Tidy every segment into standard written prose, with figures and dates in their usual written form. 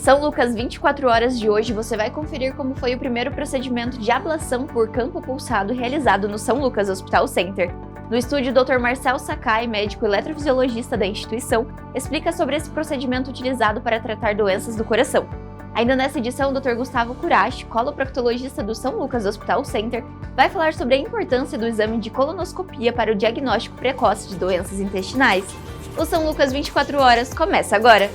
São Lucas 24 horas de hoje você vai conferir como foi o primeiro procedimento de ablação por campo pulsado realizado no São Lucas Hospital Center. No estúdio, o Dr. Marcel Sakai, médico eletrofisiologista da instituição, explica sobre esse procedimento utilizado para tratar doenças do coração. Ainda nessa edição, o Dr. Gustavo Curachi, coloproctologista do São Lucas Hospital Center, vai falar sobre a importância do exame de colonoscopia para o diagnóstico precoce de doenças intestinais. O São Lucas 24 horas começa agora!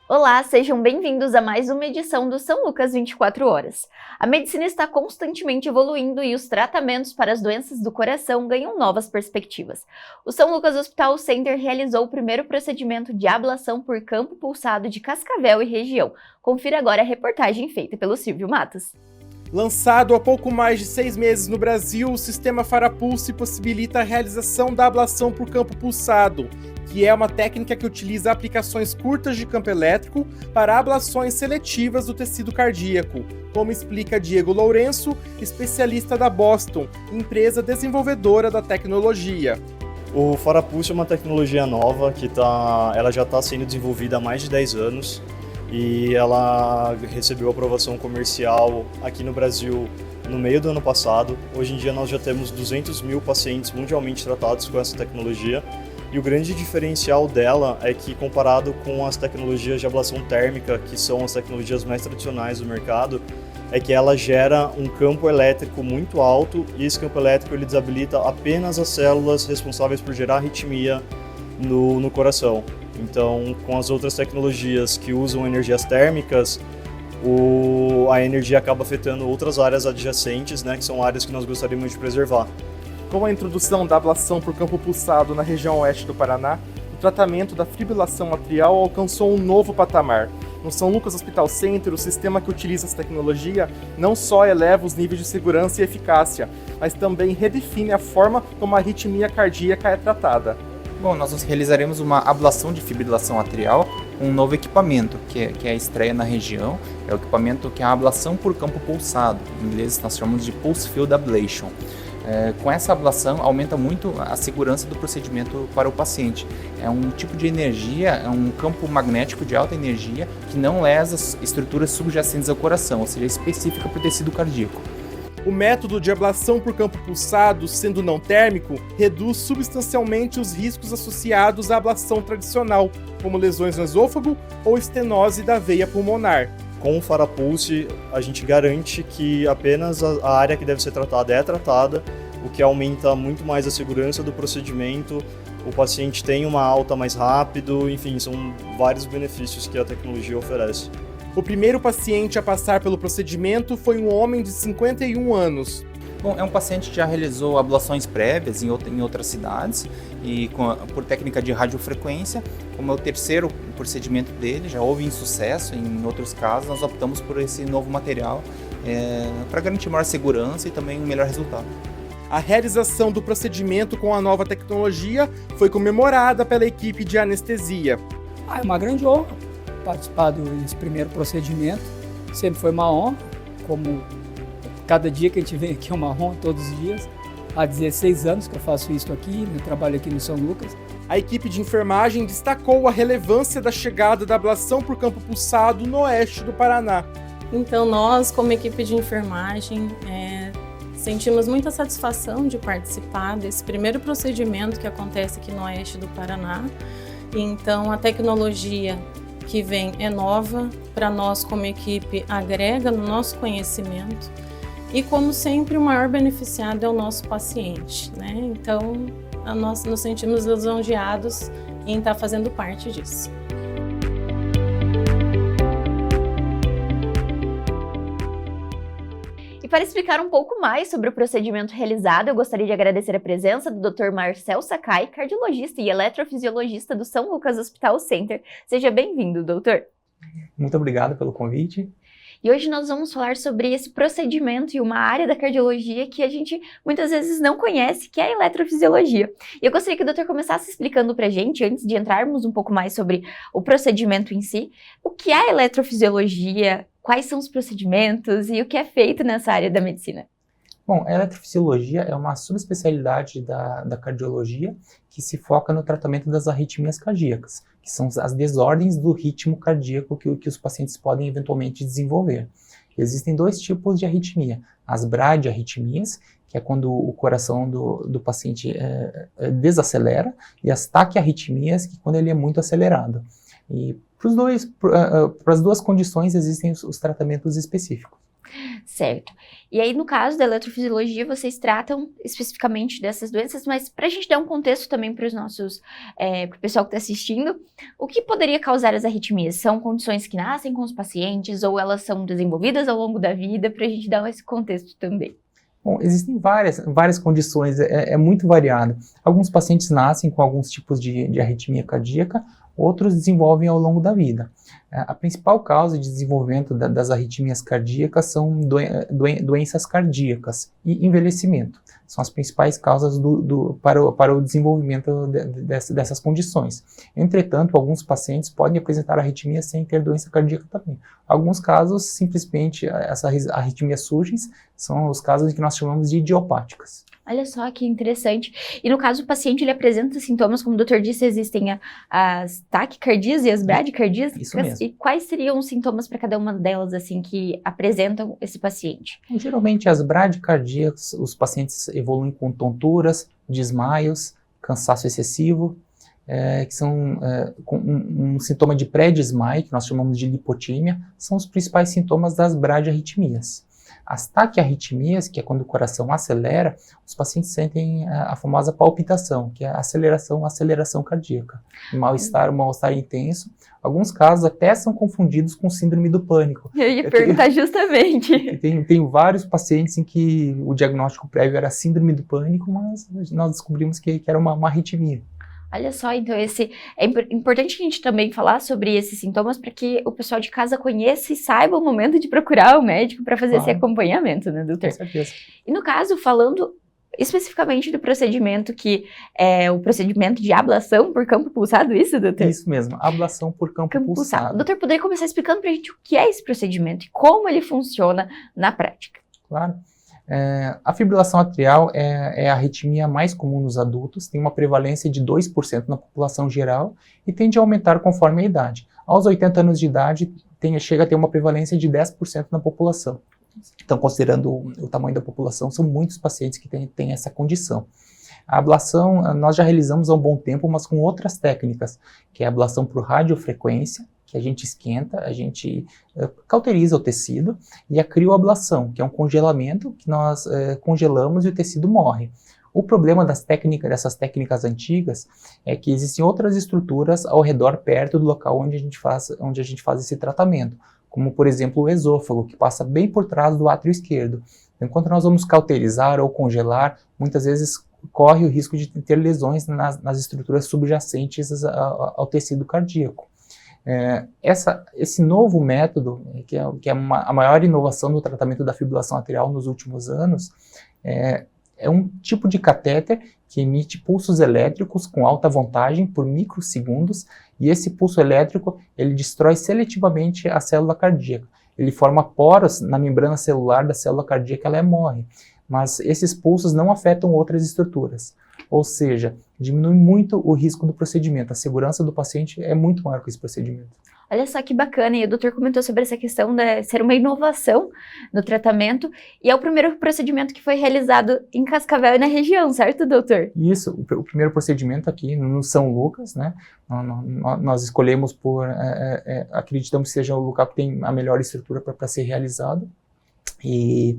Olá, sejam bem-vindos a mais uma edição do São Lucas 24 horas. A medicina está constantemente evoluindo e os tratamentos para as doenças do coração ganham novas perspectivas. O São Lucas Hospital Center realizou o primeiro procedimento de ablação por campo pulsado de Cascavel e região. Confira agora a reportagem feita pelo Silvio Matos. Lançado há pouco mais de 6 meses no Brasil, o sistema Farapulse possibilita a realização da ablação por campo pulsado, que é uma técnica que utiliza aplicações curtas de campo elétrico para ablações seletivas do tecido cardíaco, como explica Diego Lourenço, especialista da Boston, empresa desenvolvedora da tecnologia. O Farapulse é uma tecnologia nova que ela já está sendo desenvolvida há mais de 10 anos e ela recebeu aprovação comercial aqui no Brasil no meio do ano passado. Hoje em dia nós já temos 200 mil pacientes mundialmente tratados com essa tecnologia. E o grande diferencial dela é que, comparado com as tecnologias de ablação térmica, que são as tecnologias mais tradicionais do mercado, é que ela gera um campo elétrico muito alto e esse campo elétrico ele desabilita apenas as células responsáveis por gerar arritmia no coração. Então, com as outras tecnologias que usam energias térmicas, a energia acaba afetando outras áreas adjacentes, né, que são áreas que nós gostaríamos de preservar. Com a introdução da ablação por campo pulsado na região oeste do Paraná, o tratamento da fibrilação atrial alcançou um novo patamar. No São Lucas Hospital Center, o sistema que utiliza essa tecnologia não só eleva os níveis de segurança e eficácia, mas também redefine a forma como a arritmia cardíaca é tratada. Bom, nós realizaremos uma ablação de fibrilação atrial com um novo equipamento, que é a estreia na região. É o equipamento que é a ablação por campo pulsado. Em inglês nós chamamos de Pulse Field Ablation. Com essa ablação aumenta muito a segurança do procedimento para o paciente. É um tipo de energia, é um campo magnético de alta energia que não lesa as estruturas subjacentes ao coração, ou seja, é específica para o tecido cardíaco. O método de ablação por campo pulsado, sendo não térmico, reduz substancialmente os riscos associados à ablação tradicional, como lesões no esôfago ou estenose da veia pulmonar. Com o Farapulse, a gente garante que apenas a área que deve ser tratada é tratada, o que aumenta muito mais a segurança do procedimento, o paciente tem uma alta mais rápido, enfim, são vários benefícios que a tecnologia oferece. O primeiro paciente a passar pelo procedimento foi um homem de 51 anos. Bom, é um paciente que já realizou ablações prévias em outras cidades e por técnica de radiofrequência. Como é o terceiro procedimento dele, já houve insucesso em outros casos, nós optamos por esse novo material para garantir maior segurança e também um melhor resultado. A realização do procedimento com a nova tecnologia foi comemorada pela equipe de anestesia. É uma grande honra participar desse primeiro procedimento, sempre foi uma honra, como cada dia que a gente vem aqui é uma honra, todos os dias. Há 16 anos que eu faço isso aqui, eu trabalho aqui no São Lucas. A equipe de enfermagem destacou a relevância da chegada da ablação por campo pulsado no oeste do Paraná. Então nós, como equipe de enfermagem, sentimos muita satisfação de participar desse primeiro procedimento que acontece aqui no oeste do Paraná. Então a tecnologia que vem é nova, para nós como equipe agrega no nosso conhecimento e, como sempre, o maior beneficiado é o nosso paciente, né? Então nós nos sentimos lisonjeados em estar fazendo parte disso. E para explicar um pouco mais sobre o procedimento realizado, eu gostaria de agradecer a presença do Dr. Marcel Sakai, cardiologista e eletrofisiologista do São Lucas Hospital Center. Seja bem-vindo, doutor. Muito obrigado pelo convite. E hoje nós vamos falar sobre esse procedimento e uma área da cardiologia que a gente muitas vezes não conhece, que é a eletrofisiologia. E eu gostaria que o doutor começasse explicando para a gente, antes de entrarmos um pouco mais sobre o procedimento em si, o que é a eletrofisiologia, quais são os procedimentos e o que é feito nessa área da medicina. Bom, a eletrofisiologia é uma subespecialidade da cardiologia que se foca no tratamento das arritmias cardíacas, que são as desordens do ritmo cardíaco que os pacientes podem eventualmente desenvolver. Existem dois tipos de arritmia: as bradiarritmias, que é quando o coração do paciente desacelera, e as taquiarritmias, que é quando ele é muito acelerado. E para as duas condições existem os tratamentos específicos. Certo. E aí, no caso da eletrofisiologia, vocês tratam especificamente dessas doenças, mas para a gente dar um contexto também para os nossos, para o pessoal que está assistindo, o que poderia causar as arritmias? São condições que nascem com os pacientes ou elas são desenvolvidas ao longo da vida, para a gente dar esse contexto também? Bom, existem várias condições, é muito variado. Alguns pacientes nascem com alguns tipos de arritmia cardíaca, outros desenvolvem ao longo da vida. A principal causa de desenvolvimento das arritmias cardíacas são doenças cardíacas e envelhecimento. São as principais causas para o desenvolvimento dessas condições. Entretanto, alguns pacientes podem apresentar arritmia sem ter doença cardíaca também. Alguns casos, simplesmente, essas arritmias surgem, são os casos que nós chamamos de idiopáticas. Olha só que interessante. E no caso, o paciente ele apresenta sintomas, como o doutor disse, existem as taquicardias e as bradicardias. Isso mesmo. E quais seriam os sintomas para cada uma delas, assim, que apresentam esse paciente? Geralmente, as bradicardias, os pacientes evoluem com tonturas, desmaios, cansaço excessivo, que são com um sintoma de pré-desmaio, que nós chamamos de lipotímia, são os principais sintomas das bradiarritmias. As taquiarritmias, que é quando o coração acelera, os pacientes sentem a famosa palpitação, que é a aceleração cardíaca. Um mal-estar intenso. Alguns casos até são confundidos com síndrome do pânico. Eu ia perguntar justamente. Tem vários pacientes em que o diagnóstico prévio era síndrome do pânico, mas nós descobrimos que era uma arritmia. Olha só, então é importante a gente também falar sobre esses sintomas para que o pessoal de casa conheça e saiba o momento de procurar o médico para fazer esse acompanhamento, né, doutor? Com certeza. E no caso, falando especificamente do procedimento que é o procedimento de ablação por campo pulsado, isso, doutor? Isso mesmo, ablação por campo pulsado. Doutor, poderia começar explicando para a gente o que é esse procedimento e como ele funciona na prática? Claro. A fibrilação atrial é a arritmia mais comum nos adultos, tem uma prevalência de 2% na população geral e tende a aumentar conforme a idade. Aos 80 anos de idade, chega a ter uma prevalência de 10% na população. Então, considerando o tamanho da população, são muitos pacientes que têm essa condição. A ablação, nós já realizamos há um bom tempo, mas com outras técnicas, que é a ablação por radiofrequência, que a gente esquenta, a gente cauteriza o tecido, e a crioablação, que é um congelamento que nós congelamos e o tecido morre. O problema dessas técnicas antigas é que existem outras estruturas ao redor, perto do local onde a gente faz esse tratamento, como, por exemplo, o esôfago, que passa bem por trás do átrio esquerdo. Enquanto nós vamos cauterizar ou congelar, muitas vezes corre o risco de ter lesões nas estruturas subjacentes ao tecido cardíaco. Esse novo método, que é a maior inovação no tratamento da fibrilação atrial nos últimos anos, é um tipo de catéter que emite pulsos elétricos com alta voltagem por microsegundos, e esse pulso elétrico ele destrói seletivamente a célula cardíaca. Ele forma poros na membrana celular da célula cardíaca, ela morre, mas esses pulsos não afetam outras estruturas. Ou seja, diminui muito o risco do procedimento. A segurança do paciente é muito maior com esse procedimento. Olha só que bacana, e o doutor comentou sobre essa questão de ser uma inovação no tratamento, e é o primeiro procedimento que foi realizado em Cascavel e na região, certo, doutor? Isso, o primeiro procedimento aqui no São Lucas, né? Nós escolhemos acreditamos que seja o local que tem a melhor estrutura para ser realizado, e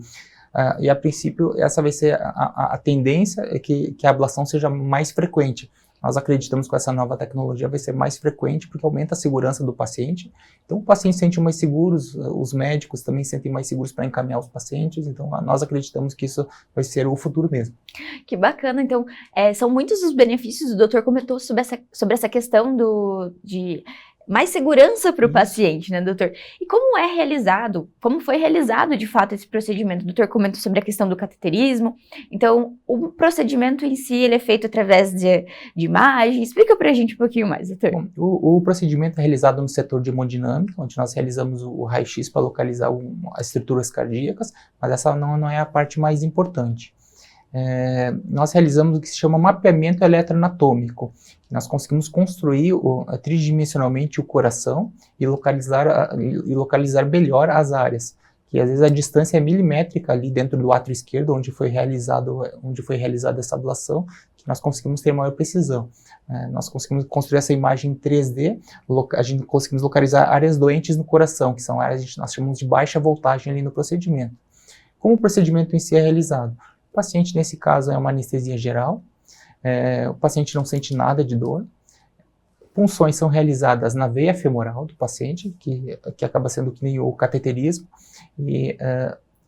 a princípio essa vai ser a tendência, é que a ablação seja mais frequente. Nós acreditamos que com essa nova tecnologia vai ser mais frequente porque aumenta a segurança do paciente. Então o paciente se sente mais seguro, os médicos também se sentem mais seguros para encaminhar os pacientes. Então nós acreditamos que isso vai ser o futuro mesmo. Que bacana. Então são muitos os benefícios, o doutor comentou sobre essa questão de mais segurança para o paciente, né, doutor? E como foi realizado de fato esse procedimento? O doutor comentou sobre a questão do cateterismo, então o procedimento em si, ele é feito através de imagem, explica pra gente um pouquinho mais, doutor. Bom, o procedimento é realizado no setor de hemodinâmica, onde nós realizamos o raio-x para localizar as estruturas cardíacas, mas essa não é a parte mais importante. Nós realizamos o que se chama mapeamento eletroanatômico. Nós conseguimos construir tridimensionalmente o coração e localizar melhor as áreas, que às vezes a distância é milimétrica ali dentro do átrio esquerdo, onde foi realizada essa ablação, que nós conseguimos ter maior precisão. Nós conseguimos construir essa imagem em 3D, a gente conseguimos localizar áreas doentes no coração, que são áreas que nós chamamos de baixa voltagem ali no procedimento. Como o procedimento em si é realizado? O paciente, nesse caso, é uma anestesia geral, o paciente não sente nada de dor, punções são realizadas na veia femoral do paciente, que acaba sendo que nem o cateterismo, e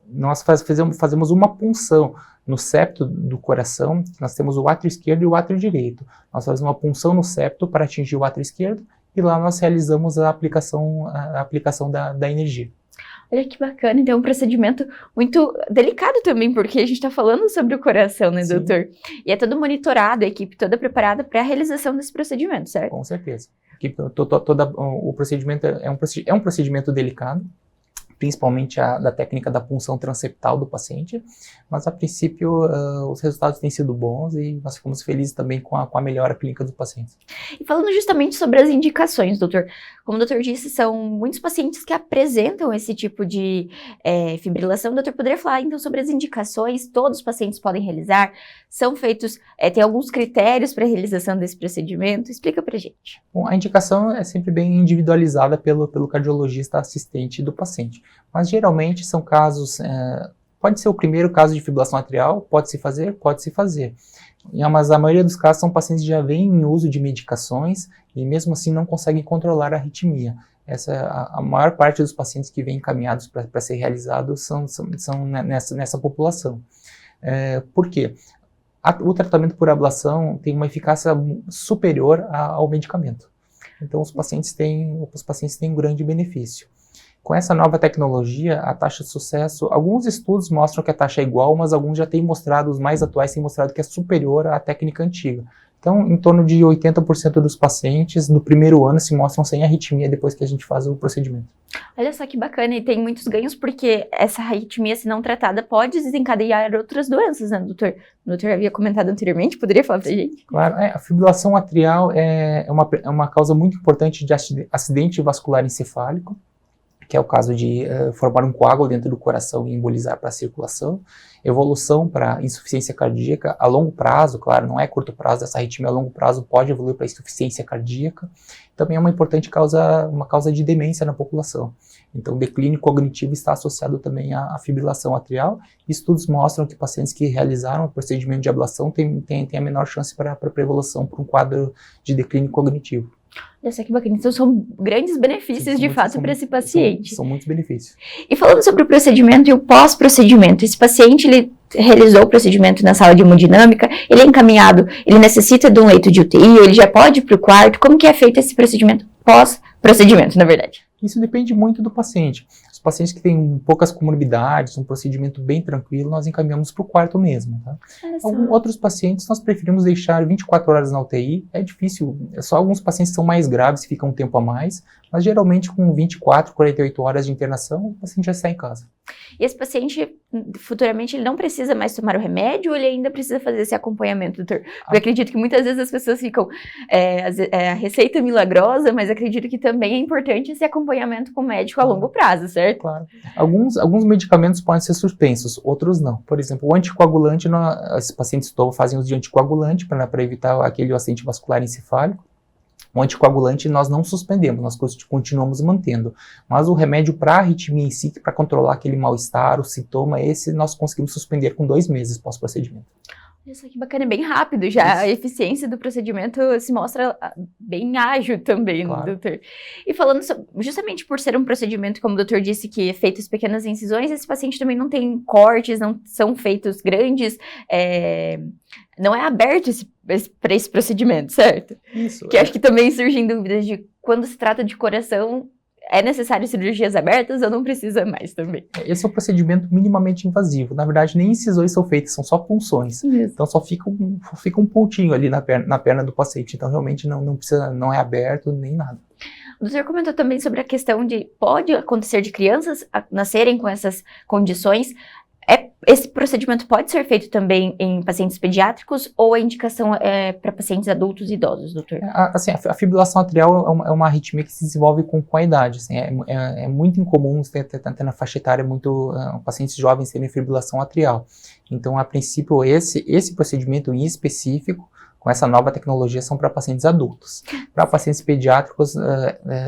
nós fazemos uma punção no septo do coração. Nós temos o átrio esquerdo e o átrio direito. Nós fazemos uma punção no septo para atingir o átrio esquerdo, e lá nós realizamos a aplicação da energia. Olha que bacana, então é um procedimento muito delicado também, porque a gente está falando sobre o coração, né, doutor? E é todo monitorado, a equipe toda preparada para a realização desse procedimento, certo? Com certeza. O procedimento é um procedimento delicado, principalmente da técnica da punção transeptal do paciente, mas a princípio os resultados têm sido bons e nós ficamos felizes também com a melhora clínica dos pacientes. E falando justamente sobre as indicações, doutor, como o doutor disse, são muitos pacientes que apresentam esse tipo de fibrilação. O doutor poderia falar então sobre as indicações? Todos os pacientes podem realizar? São feitos, tem alguns critérios para a realização desse procedimento? Explica pra gente. Bom, a indicação é sempre bem individualizada pelo cardiologista assistente do paciente. Mas geralmente são casos, pode ser o primeiro caso de fibrilação atrial, pode-se fazer, mas a maioria dos casos são pacientes que já vêm em uso de medicações e mesmo assim não conseguem controlar a arritmia. Essa é a maior parte dos pacientes que vêm encaminhados para ser realizados são nessa população. Por quê? O tratamento por ablação tem uma eficácia superior ao medicamento. Então os pacientes têm um grande benefício. Com essa nova tecnologia, a taxa de sucesso, alguns estudos mostram que a taxa é igual, mas alguns já têm mostrado, os mais atuais têm mostrado que é superior à técnica antiga. Então, em torno de 80% dos pacientes no primeiro ano se mostram sem arritmia depois que a gente faz o procedimento. Olha só que bacana, e tem muitos ganhos porque essa arritmia, se não tratada, pode desencadear outras doenças, né, doutor? O doutor havia comentado anteriormente, poderia falar pra gente? Claro, a fibrilação atrial é uma causa muito importante de acidente vascular encefálico, que é o caso de formar um coágulo dentro do coração e embolizar para a circulação, evolução para insuficiência cardíaca a longo prazo, claro, não é curto prazo, essa arritmia a longo prazo pode evoluir para insuficiência cardíaca, também é uma importante causa de demência na população. Então, o declínio cognitivo está associado também à fibrilação atrial. Estudos mostram que pacientes que realizaram o procedimento de ablação têm a menor chance para evolução para um quadro de declínio cognitivo. Olha só que bacana, então são grandes benefícios de fato para esse paciente. São muitos benefícios. E falando sobre o procedimento e o pós-procedimento, esse paciente, ele realizou o procedimento na sala de hemodinâmica, ele é encaminhado, ele necessita de um leito de UTI, ele já pode ir para o quarto, como que é feito esse procedimento pós-procedimento, na verdade? Isso depende muito do paciente. Os pacientes que têm poucas comorbidades, um procedimento bem tranquilo, nós encaminhamos para o quarto mesmo. Tá? Outros pacientes nós preferimos deixar 24 horas na UTI, é difícil, só alguns pacientes são mais graves, ficam um tempo a mais, mas geralmente com 24, 48 horas de internação, o paciente já está em casa. E esse paciente, futuramente, ele não precisa mais tomar o remédio ou ele ainda precisa fazer esse acompanhamento, doutor? Porque eu acredito que muitas vezes as pessoas ficam, a receita milagrosa, mas acredito que também é importante esse acompanhamento com o médico a longo prazo, certo? Claro. Alguns medicamentos podem ser suspensos, outros não. Por exemplo, o anticoagulante, esses pacientes fazem uso de anticoagulante para evitar aquele acidente vascular encefálico. O anticoagulante nós não suspendemos, nós continuamos mantendo. Mas o remédio para a arritmia em si, para controlar aquele mal-estar, o sintoma, esse nós conseguimos suspender com 2 meses pós-procedimento. Isso aqui bacana, é bem rápido já. Isso. A eficiência do procedimento se mostra bem ágil também, claro. Doutor. E falando justamente por ser um procedimento, como o doutor disse, que é feito em pequenas incisões, esse paciente também não tem cortes, não são feitos grandes, não é aberto para esse procedimento, certo? Isso. Que acho que também surgem dúvidas de quando se trata de coração, é necessário cirurgias abertas ou não precisa mais também? Esse é um procedimento minimamente invasivo. Na verdade, nem incisões são feitas, são só punções. Isso. Então só fica um pontinho ali na perna do paciente. Então realmente não precisa, não é aberto nem nada. O doutor comentou também sobre a questão de pode acontecer de crianças nascerem com essas condições. Esse procedimento pode ser feito também em pacientes pediátricos ou a indicação é para pacientes adultos e idosos, doutor? Assim, a fibrilação atrial é uma arritmia que se desenvolve com a idade. Assim, é muito incomum ter na faixa etária pacientes jovens terem fibrilação atrial. Então, a princípio, esse procedimento em específico, com essa nova tecnologia, são para pacientes adultos. Para pacientes pediátricos,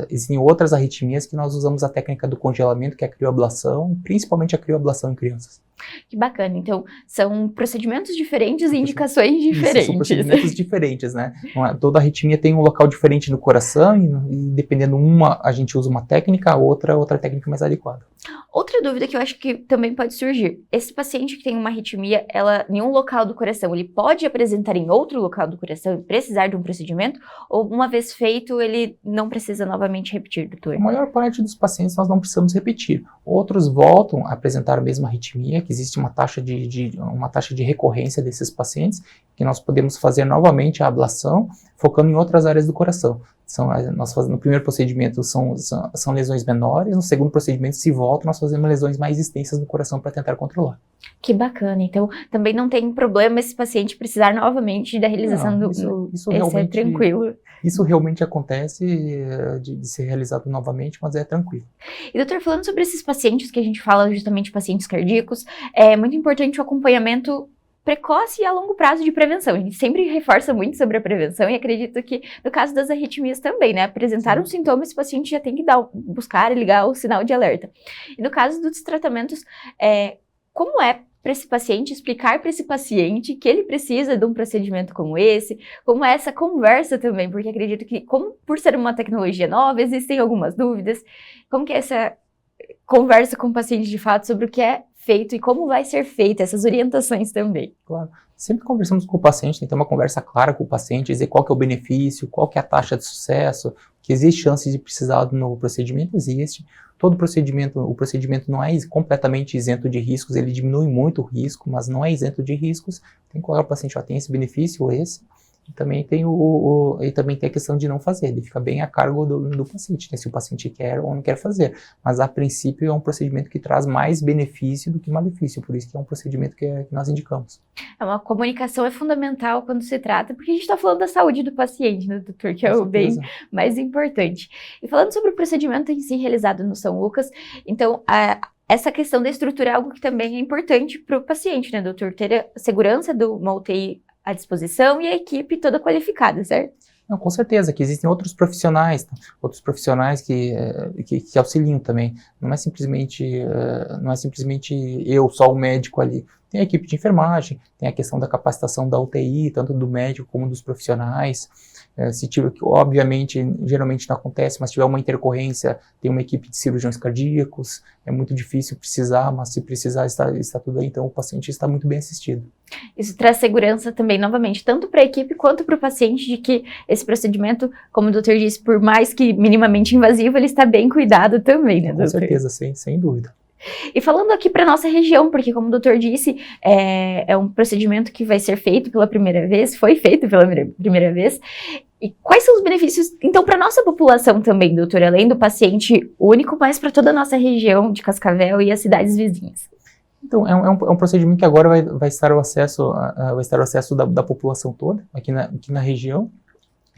existem outras arritmias que nós usamos a técnica do congelamento, que é a crioablação, principalmente a crioablação em crianças. Que bacana. Então, são procedimentos diferentes e indicações diferentes. São procedimentos diferentes, né? Toda arritmia tem um local diferente no coração e dependendo a gente usa uma técnica, outra técnica mais adequada. Outra dúvida que eu acho que também pode surgir. Esse paciente que tem uma arritmia, em um local do coração, ele pode apresentar em outro local do coração e precisar de um procedimento? Ou uma vez feito, ele não precisa novamente repetir, doutor? A maior parte dos pacientes nós não precisamos repetir. Outros voltam a apresentar a mesma arritmia, que existe uma taxa de recorrência desses pacientes, que nós podemos fazer novamente a ablação, focando em outras áreas do coração. No primeiro procedimento são lesões menores, no segundo procedimento, se volta, nós fazemos lesões mais extensas no coração para tentar controlar. Que bacana. Então, também não tem problema esse paciente precisar novamente da realização isso realmente, é tranquilo. Isso realmente acontece de ser realizado novamente, mas é tranquilo. E doutor, falando sobre esses pacientes que a gente fala, justamente pacientes cardíacos, é muito importante o acompanhamento precoce e a longo prazo de prevenção. A gente sempre reforça muito sobre a prevenção e acredito que no caso das arritmias também, né? Apresentar um sintoma, esse paciente já tem que buscar e ligar o sinal de alerta. E no caso dos tratamentos, como é para esse paciente, explicar para esse paciente que ele precisa de um procedimento como esse, como é essa conversa também, porque acredito que, por ser uma tecnologia nova, existem algumas dúvidas, como que é essa conversa com o paciente de fato sobre o que é feito e como vai ser feita, essas orientações também. Claro, sempre conversamos com o paciente, tem que ter uma conversa clara com o paciente, dizer qual que é o benefício, qual que é a taxa de sucesso, que existe chance de precisar de um novo procedimento, existe. O procedimento não é completamente isento de riscos, ele diminui muito o risco, mas não é isento de riscos. Tem que colocar o paciente, tem esse benefício ou esse. E também tem a questão de não fazer, ele fica bem a cargo do paciente, né, se o paciente quer ou não quer fazer. Mas a princípio é um procedimento que traz mais benefício do que malefício, por isso que é um procedimento que nós indicamos. Uma comunicação é fundamental quando se trata, porque a gente está falando da saúde do paciente, né, doutor, que é o bem mais importante. E falando sobre o procedimento em si realizado no São Lucas, então essa questão da estrutura é algo que também é importante para o paciente, né, doutor? Ter a segurança de uma UTI à disposição e a equipe toda qualificada, certo? Não, com certeza, que existem outros profissionais que auxiliam também. Não é simplesmente eu, só o médico ali. Tem a equipe de enfermagem, tem a questão da capacitação da UTI, tanto do médico como dos profissionais. Obviamente, geralmente não acontece, mas se tiver uma intercorrência, tem uma equipe de cirurgiões cardíacos, é muito difícil precisar, mas se precisar está tudo aí, então o paciente está muito bem assistido. Isso traz segurança também, novamente, tanto para a equipe quanto para o paciente, de que esse procedimento, como o doutor disse, por mais que minimamente invasivo, ele está bem cuidado também, né, doutor? Com certeza, sem dúvida. E falando aqui para nossa região, porque como o doutor disse, é um procedimento que vai ser feito pela primeira vez, foi feito pela primeira vez. E quais são os benefícios, então, para a nossa população também, doutor, além do paciente único, mas para toda a nossa região de Cascavel e as cidades vizinhas? Então, é um procedimento que agora vai estar ao acesso da população toda, aqui na região.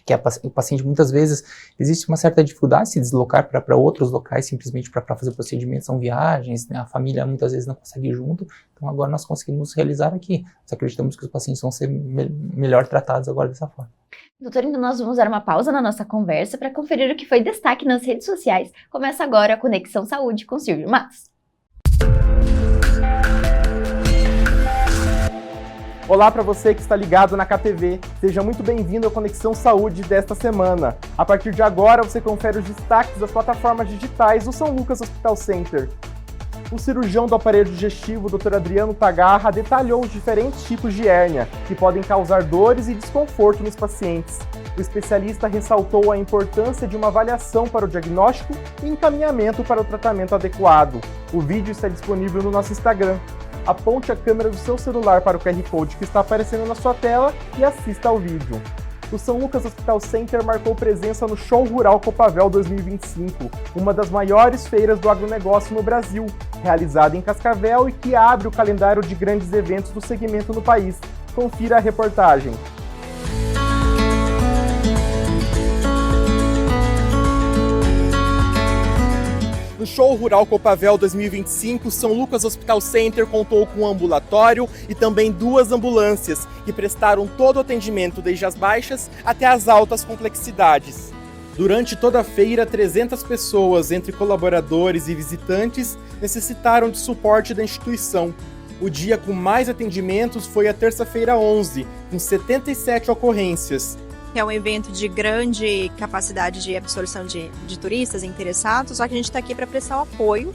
Que o paciente, muitas vezes, existe uma certa dificuldade de se deslocar para outros locais, simplesmente para fazer o procedimento, são viagens, né? A família muitas vezes não consegue ir junto, então agora nós conseguimos realizar aqui. Nós acreditamos que os pacientes vão ser melhor tratados agora dessa forma. Doutor, então nós vamos dar uma pausa na nossa conversa para conferir o que foi destaque nas redes sociais. Começa agora a Conexão Saúde com Silvio Matos. Olá para você que está ligado na KTV, seja muito bem-vindo à Conexão Saúde desta semana. A partir de agora você confere os destaques das plataformas digitais do São Lucas Hospital Center. O cirurgião do aparelho digestivo, Dr. Adriano Tagarra, detalhou os diferentes tipos de hérnia que podem causar dores e desconforto nos pacientes. O especialista ressaltou a importância de uma avaliação para o diagnóstico e encaminhamento para o tratamento adequado. O vídeo está disponível no nosso Instagram. Aponte a câmera do seu celular para o QR Code que está aparecendo na sua tela e assista ao vídeo. O São Lucas Hospital Center marcou presença no Show Rural Copavel 2025, uma das maiores feiras do agronegócio no Brasil, realizada em Cascavel e que abre o calendário de grandes eventos do segmento no país. Confira a reportagem. No Show Rural Copavel 2025, São Lucas Hospital Center contou com um ambulatório e também 2 ambulâncias, que prestaram todo o atendimento desde as baixas até as altas complexidades. Durante toda a feira, 300 pessoas, entre colaboradores e visitantes, necessitaram de suporte da instituição. O dia com mais atendimentos foi a terça-feira 11, com 77 ocorrências. É um evento de grande capacidade de absorção de turistas interessados, só que a gente está aqui para prestar um apoio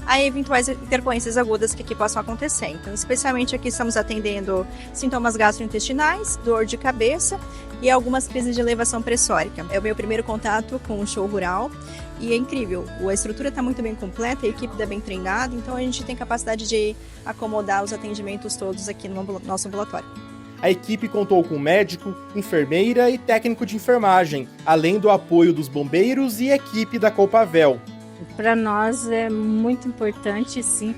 a eventuais intercorrências agudas que aqui possam acontecer. Então, especialmente aqui estamos atendendo sintomas gastrointestinais, dor de cabeça e algumas crises de elevação pressórica. É o meu primeiro contato com o show rural e é incrível. A estrutura está muito bem completa, a equipe está bem treinada, então a gente tem capacidade de acomodar os atendimentos todos aqui no nosso ambulatório. A equipe contou com médico, enfermeira e técnico de enfermagem, além do apoio dos bombeiros e equipe da Copavel. Para nós é muito importante, sim,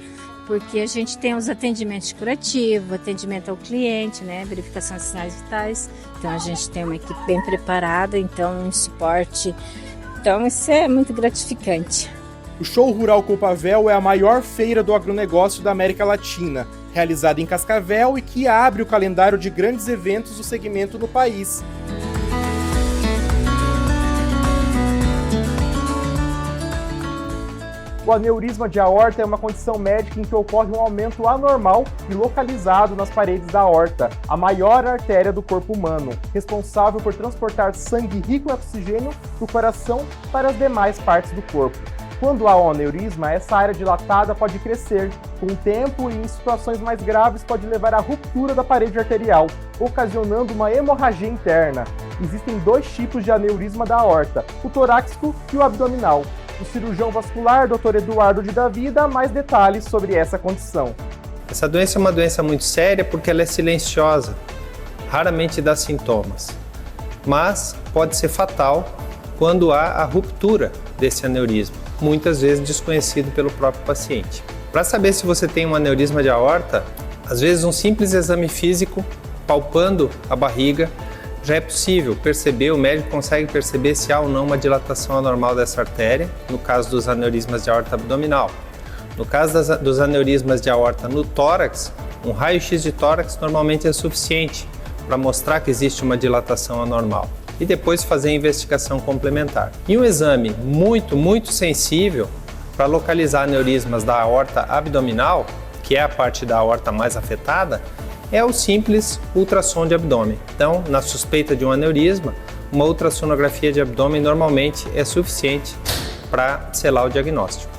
porque a gente tem os atendimentos curativos, atendimento ao cliente, né, verificação de sinais vitais. Então a gente tem uma equipe bem preparada, então um suporte. Então isso é muito gratificante. O Show Rural Copavel é a maior feira do agronegócio da América Latina, realizada em Cascavel e que abre o calendário de grandes eventos do segmento no país. O aneurisma de aorta é uma condição médica em que ocorre um aumento anormal e localizado nas paredes da aorta, a maior artéria do corpo humano, responsável por transportar sangue rico em oxigênio do coração para as demais partes do corpo. Quando há um aneurisma, essa área dilatada pode crescer. Com o tempo e em situações mais graves pode levar à ruptura da parede arterial, ocasionando uma hemorragia interna. Existem 2 tipos de aneurisma da aorta, o torácico e o abdominal. O cirurgião vascular, Dr. Eduardo de Davi, dá mais detalhes sobre essa condição. Essa doença é uma doença muito séria porque ela é silenciosa, raramente dá sintomas, mas pode ser fatal quando há a ruptura desse aneurisma, muitas vezes desconhecido pelo próprio paciente. Para saber se você tem um aneurisma de aorta, às vezes um simples exame físico, palpando a barriga, já é possível perceber, o médico consegue perceber se há ou não uma dilatação anormal dessa artéria, no caso dos aneurismas de aorta abdominal. No caso dos aneurismas de aorta no tórax, um raio-x de tórax normalmente é suficiente para mostrar que existe uma dilatação anormal e depois fazer a investigação complementar. E um exame muito sensível para localizar aneurismas da aorta abdominal, que é a parte da aorta mais afetada, é o simples ultrassom de abdômen. Então, na suspeita de um aneurisma, uma ultrassonografia de abdômen normalmente é suficiente para selar o diagnóstico.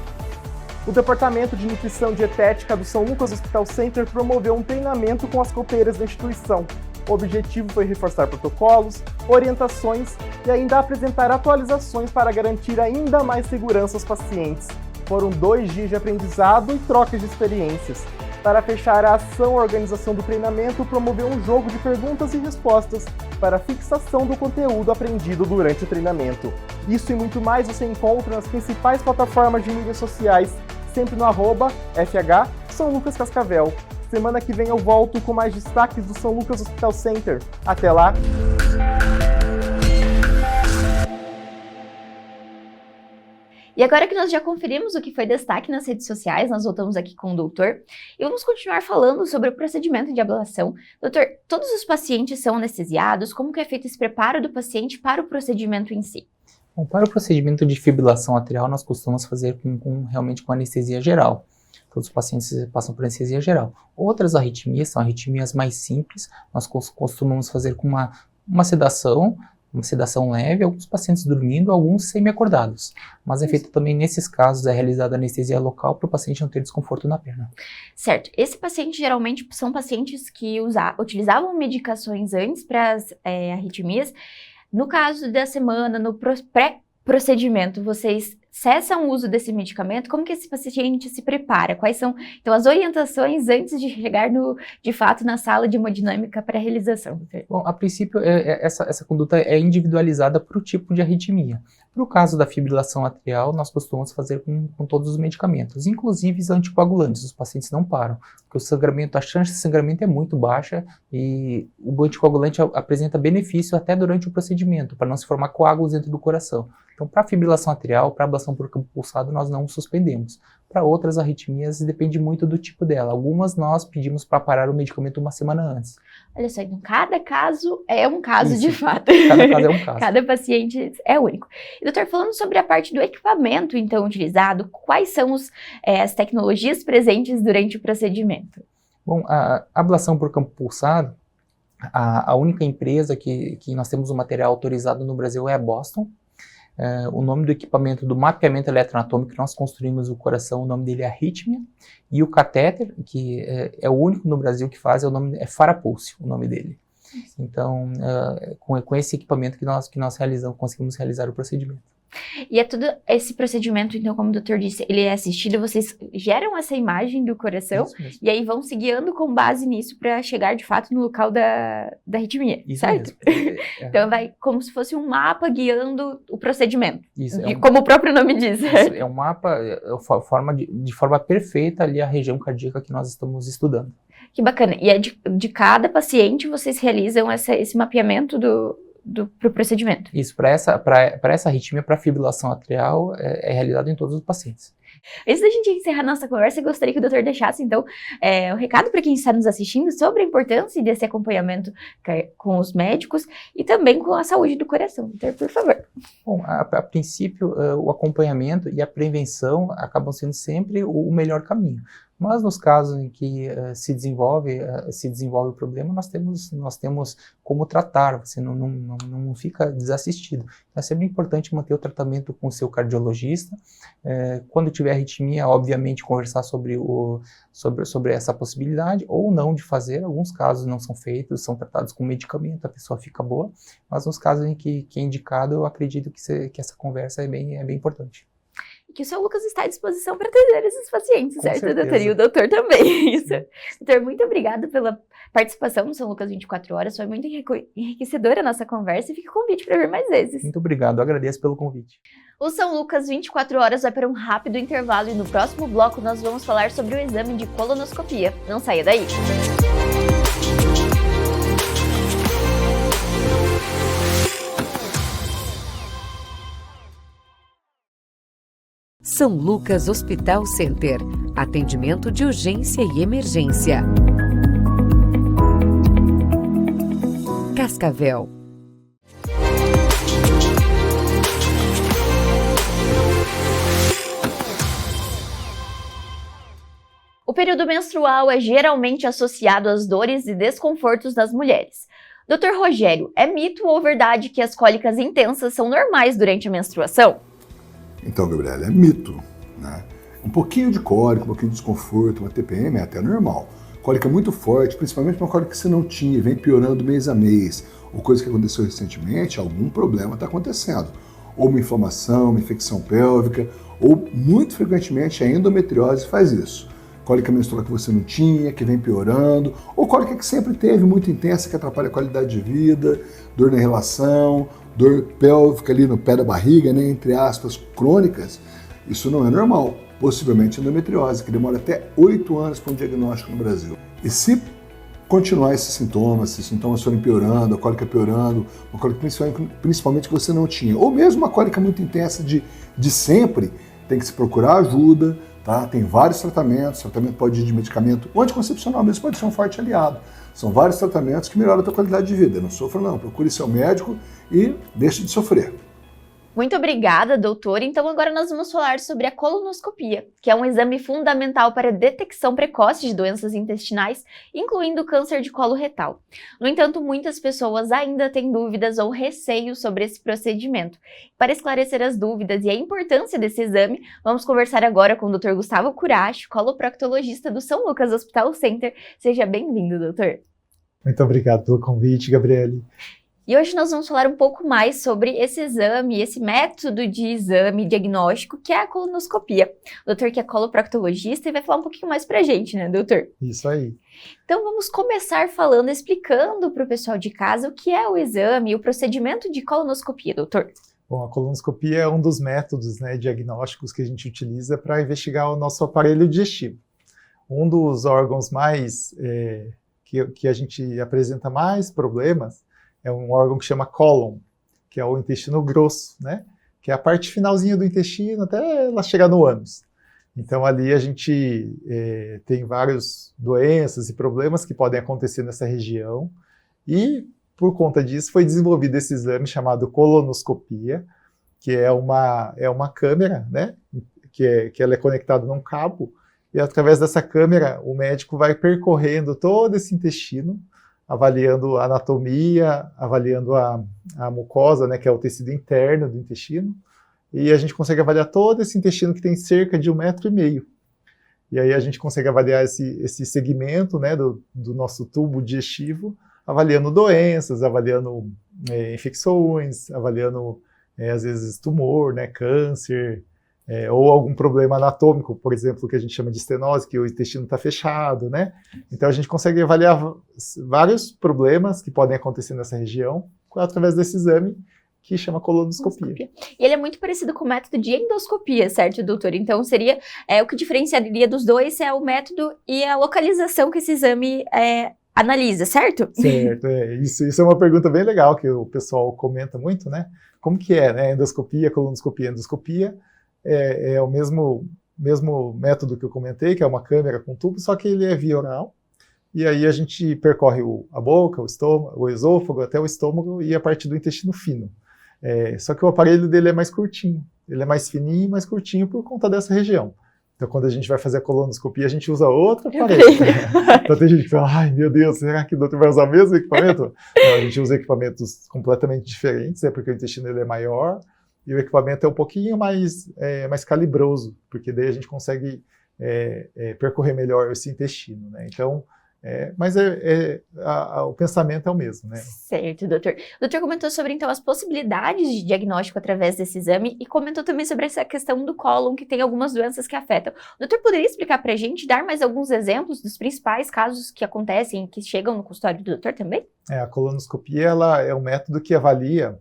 O Departamento de Nutrição Dietética do São Lucas Hospital Center promoveu um treinamento com as copeiras da instituição. O objetivo foi reforçar protocolos, orientações e ainda apresentar atualizações para garantir ainda mais segurança aos pacientes. Foram 2 dias de aprendizado e trocas de experiências. Para fechar a ação, a organização do treinamento promoveu um jogo de perguntas e respostas para a fixação do conteúdo aprendido durante o treinamento. Isso e muito mais você encontra nas principais plataformas de mídias sociais, sempre no @FH São Lucas Cascavel. Semana que vem eu volto com mais destaques do São Lucas Hospital Center. Até lá! E agora que nós já conferimos o que foi destaque nas redes sociais, nós voltamos aqui com o doutor e vamos continuar falando sobre o procedimento de ablação. Doutor, todos os pacientes são anestesiados? Como que é feito esse preparo do paciente para o procedimento em si? Bom, para o procedimento de fibrilação atrial, nós costumamos fazer realmente com anestesia geral. Todos os pacientes passam por anestesia geral. Outras arritmias são arritmias mais simples, nós costumamos fazer com uma sedação leve, alguns pacientes dormindo, alguns semi-acordados. Mas é feito também, nesses casos, é realizada anestesia local para o paciente não ter desconforto na perna. Certo. Esse paciente geralmente são pacientes que utilizavam medicações antes para as arritmias. No caso da semana, no pré-procedimento, vocês cessam o uso desse medicamento? Como que esse paciente se prepara? Quais são, então, as orientações antes de chegar, de fato, na sala de hemodinâmica para a realização? Bom, a princípio, essa conduta é individualizada para o tipo de arritmia. Para o caso da fibrilação atrial, nós costumamos fazer com todos os medicamentos, inclusive os anticoagulantes. Os pacientes não param, porque a chance de sangramento é muito baixa e o anticoagulante apresenta benefício até durante o procedimento, para não se formar coágulos dentro do coração. Então, para fibrilação atrial, para ablação por campo pulsado, nós não suspendemos. Para outras arritmias, depende muito do tipo dela. Algumas nós pedimos para parar o medicamento uma semana antes. Olha só, então cada caso é um caso Isso. de fato. Cada caso é um caso. Cada paciente é único. E, doutor, falando sobre a parte do equipamento, então, utilizado, quais são as tecnologias presentes durante o procedimento? Bom, a ablação por campo pulsado, a única empresa que nós temos o material autorizado no Brasil é a Boston. O nome do equipamento do mapeamento eletroanatômico que nós construímos o coração, o nome dele é Arrhythmia, e o catéter, que é o único no Brasil que faz, é Farapulse, o nome dele. Então, com esse equipamento que nós realizamos, conseguimos realizar o procedimento. E é todo esse procedimento, então, como o doutor disse, ele é assistido, vocês geram essa imagem do coração Isso e aí vão se guiando com base nisso para chegar, de fato, no local da arritmia, Isso certo? mesmo. Então, vai como se fosse um mapa guiando o procedimento, Isso, como o próprio nome diz. Isso, é um mapa, de forma perfeita ali a região cardíaca que nós estamos estudando. Que bacana. E é de cada paciente vocês realizam esse mapeamento pro procedimento? Isso, para essa arritmia, para fibrilação atrial, é realizado em todos os pacientes. Antes da gente encerrar nossa conversa, eu gostaria que o doutor deixasse, então, um recado para quem está nos assistindo sobre a importância desse acompanhamento com os médicos e também com a saúde do coração. Então, por favor. Bom, a princípio, o acompanhamento e a prevenção acabam sendo sempre o melhor caminho. Mas nos casos em que se desenvolve o problema, nós temos como tratar, você não fica desassistido. É sempre importante manter o tratamento com o seu cardiologista. Quando tiver arritmia, obviamente, conversar sobre essa possibilidade, ou não de fazer. Alguns casos não são feitos, são tratados com medicamento, a pessoa fica boa. Mas nos casos em que é indicado, eu acredito que essa conversa é bem importante. E que o seu Lucas está à disposição para atender esses pacientes, Com certo, certeza. doutor? E o doutor também, isso. Doutor, muito obrigada pela participação no São Lucas 24 Horas, foi muito enriquecedora a nossa conversa e fica o convite para vir mais vezes. Muito obrigado, agradeço pelo convite. O São Lucas 24 Horas vai para um rápido intervalo e no próximo bloco nós vamos falar sobre o exame de colonoscopia. Não saia daí! São Lucas Hospital Center. Atendimento de urgência e emergência. Cascavel. O período menstrual é geralmente associado às dores e desconfortos das mulheres. Dr. Rogério, é mito ou verdade que as cólicas intensas são normais durante a menstruação? Então, Gabriela, é mito, né? Um pouquinho de cólica, um pouquinho de desconforto, uma TPM é até normal. Cólica muito forte, principalmente uma cólica que você não tinha e vem piorando mês a mês, ou coisa que aconteceu recentemente, algum problema está acontecendo. Ou uma inflamação, uma infecção pélvica, ou muito frequentemente a endometriose faz isso. Cólica menstrual que você não tinha, que vem piorando, ou cólica que sempre teve, muito intensa, que atrapalha a qualidade de vida, dor na relação, dor pélvica ali no pé da barriga, né, entre aspas, crônicas. Isso não é normal, possivelmente endometriose, que demora até 8 anos para um diagnóstico no Brasil. E se continuar esses sintomas forem piorando, a cólica piorando, uma cólica principalmente que você não tinha, ou mesmo uma cólica muito intensa de sempre, tem que se procurar ajuda, tá? Tem vários tratamentos, o tratamento pode ir de medicamento, o anticoncepcional mesmo pode ser um forte aliado. São vários tratamentos que melhoram a tua qualidade de vida. Não sofra não, procure seu médico e deixe de sofrer. Muito obrigada, doutor. Então agora nós vamos falar sobre a colonoscopia, que é um exame fundamental para a detecção precoce de doenças intestinais, incluindo câncer de colo retal. No entanto, muitas pessoas ainda têm dúvidas ou receios sobre esse procedimento. Para esclarecer as dúvidas e a importância desse exame, vamos conversar agora com o Dr. Gustavo Curacho, coloproctologista do São Lucas Hospital Center. Seja bem-vindo, doutor. Muito obrigado pelo convite, Gabriele. E hoje nós vamos falar um pouco mais sobre esse exame, esse método de exame diagnóstico, que é a colonoscopia. O doutor que é coloproctologista e vai falar um pouquinho mais pra gente, né, doutor? Isso aí. Então vamos começar falando, explicando para o pessoal de casa o que é o exame e o procedimento de colonoscopia, doutor. Bom, a colonoscopia é um dos métodos, né, diagnósticos que a gente utiliza para investigar o nosso aparelho digestivo. Um dos órgãos mais que a gente apresenta mais problemas é um órgão que chama cólon, que é o intestino grosso, né? Que é a parte finalzinha do intestino até ela chegar no ânus. Então ali a gente tem várias doenças e problemas que podem acontecer nessa região e por conta disso foi desenvolvido esse exame chamado colonoscopia, que é uma câmera, né? Que ela é conectada num cabo e através dessa câmera o médico vai percorrendo todo esse intestino, avaliando a anatomia, avaliando a mucosa, né, que é o tecido interno do intestino, e a gente consegue avaliar todo esse intestino que tem cerca de 1,5 metro. E aí a gente consegue avaliar esse segmento, né, do nosso tubo digestivo, avaliando doenças, avaliando infecções, avaliando às vezes tumor, né, câncer, ou algum problema anatômico, por exemplo, que a gente chama de estenose, que o intestino está fechado, né? Então a gente consegue avaliar vários problemas que podem acontecer nessa região através desse exame que chama colonoscopia. E ele é muito parecido com o método de endoscopia, certo, doutor? Então seria, o que diferenciaria dos dois é o método e a localização que esse exame analisa, certo? Certo, isso é uma pergunta bem legal que o pessoal comenta muito, né? Como que é, né? Endoscopia, colonoscopia, endoscopia é o mesmo método que eu comentei, que é uma câmera com tubo, só que ele é via oral, e aí a gente percorre a boca, o estômago, o esôfago até o estômago e a parte do intestino fino. Só que o aparelho dele é mais curtinho, ele é mais fininho e mais curtinho por conta dessa região. Então, quando a gente vai fazer a colonoscopia, a gente usa outro aparelho. Então, tem gente que fala, ai, meu Deus, será que o doutor vai usar o mesmo equipamento? Não, a gente usa equipamentos completamente diferentes, porque o intestino ele é maior e o equipamento é um pouquinho mais calibroso, porque daí a gente consegue percorrer melhor esse intestino, né? Então, mas o pensamento é o mesmo, né? Certo, doutor. O doutor comentou sobre, então, as possibilidades de diagnóstico através desse exame e comentou também sobre essa questão do cólon, que tem algumas doenças que afetam. O doutor poderia explicar pra gente, dar mais alguns exemplos dos principais casos que acontecem, que chegam no consultório do doutor também? A colonoscopia, ela é um método que avalia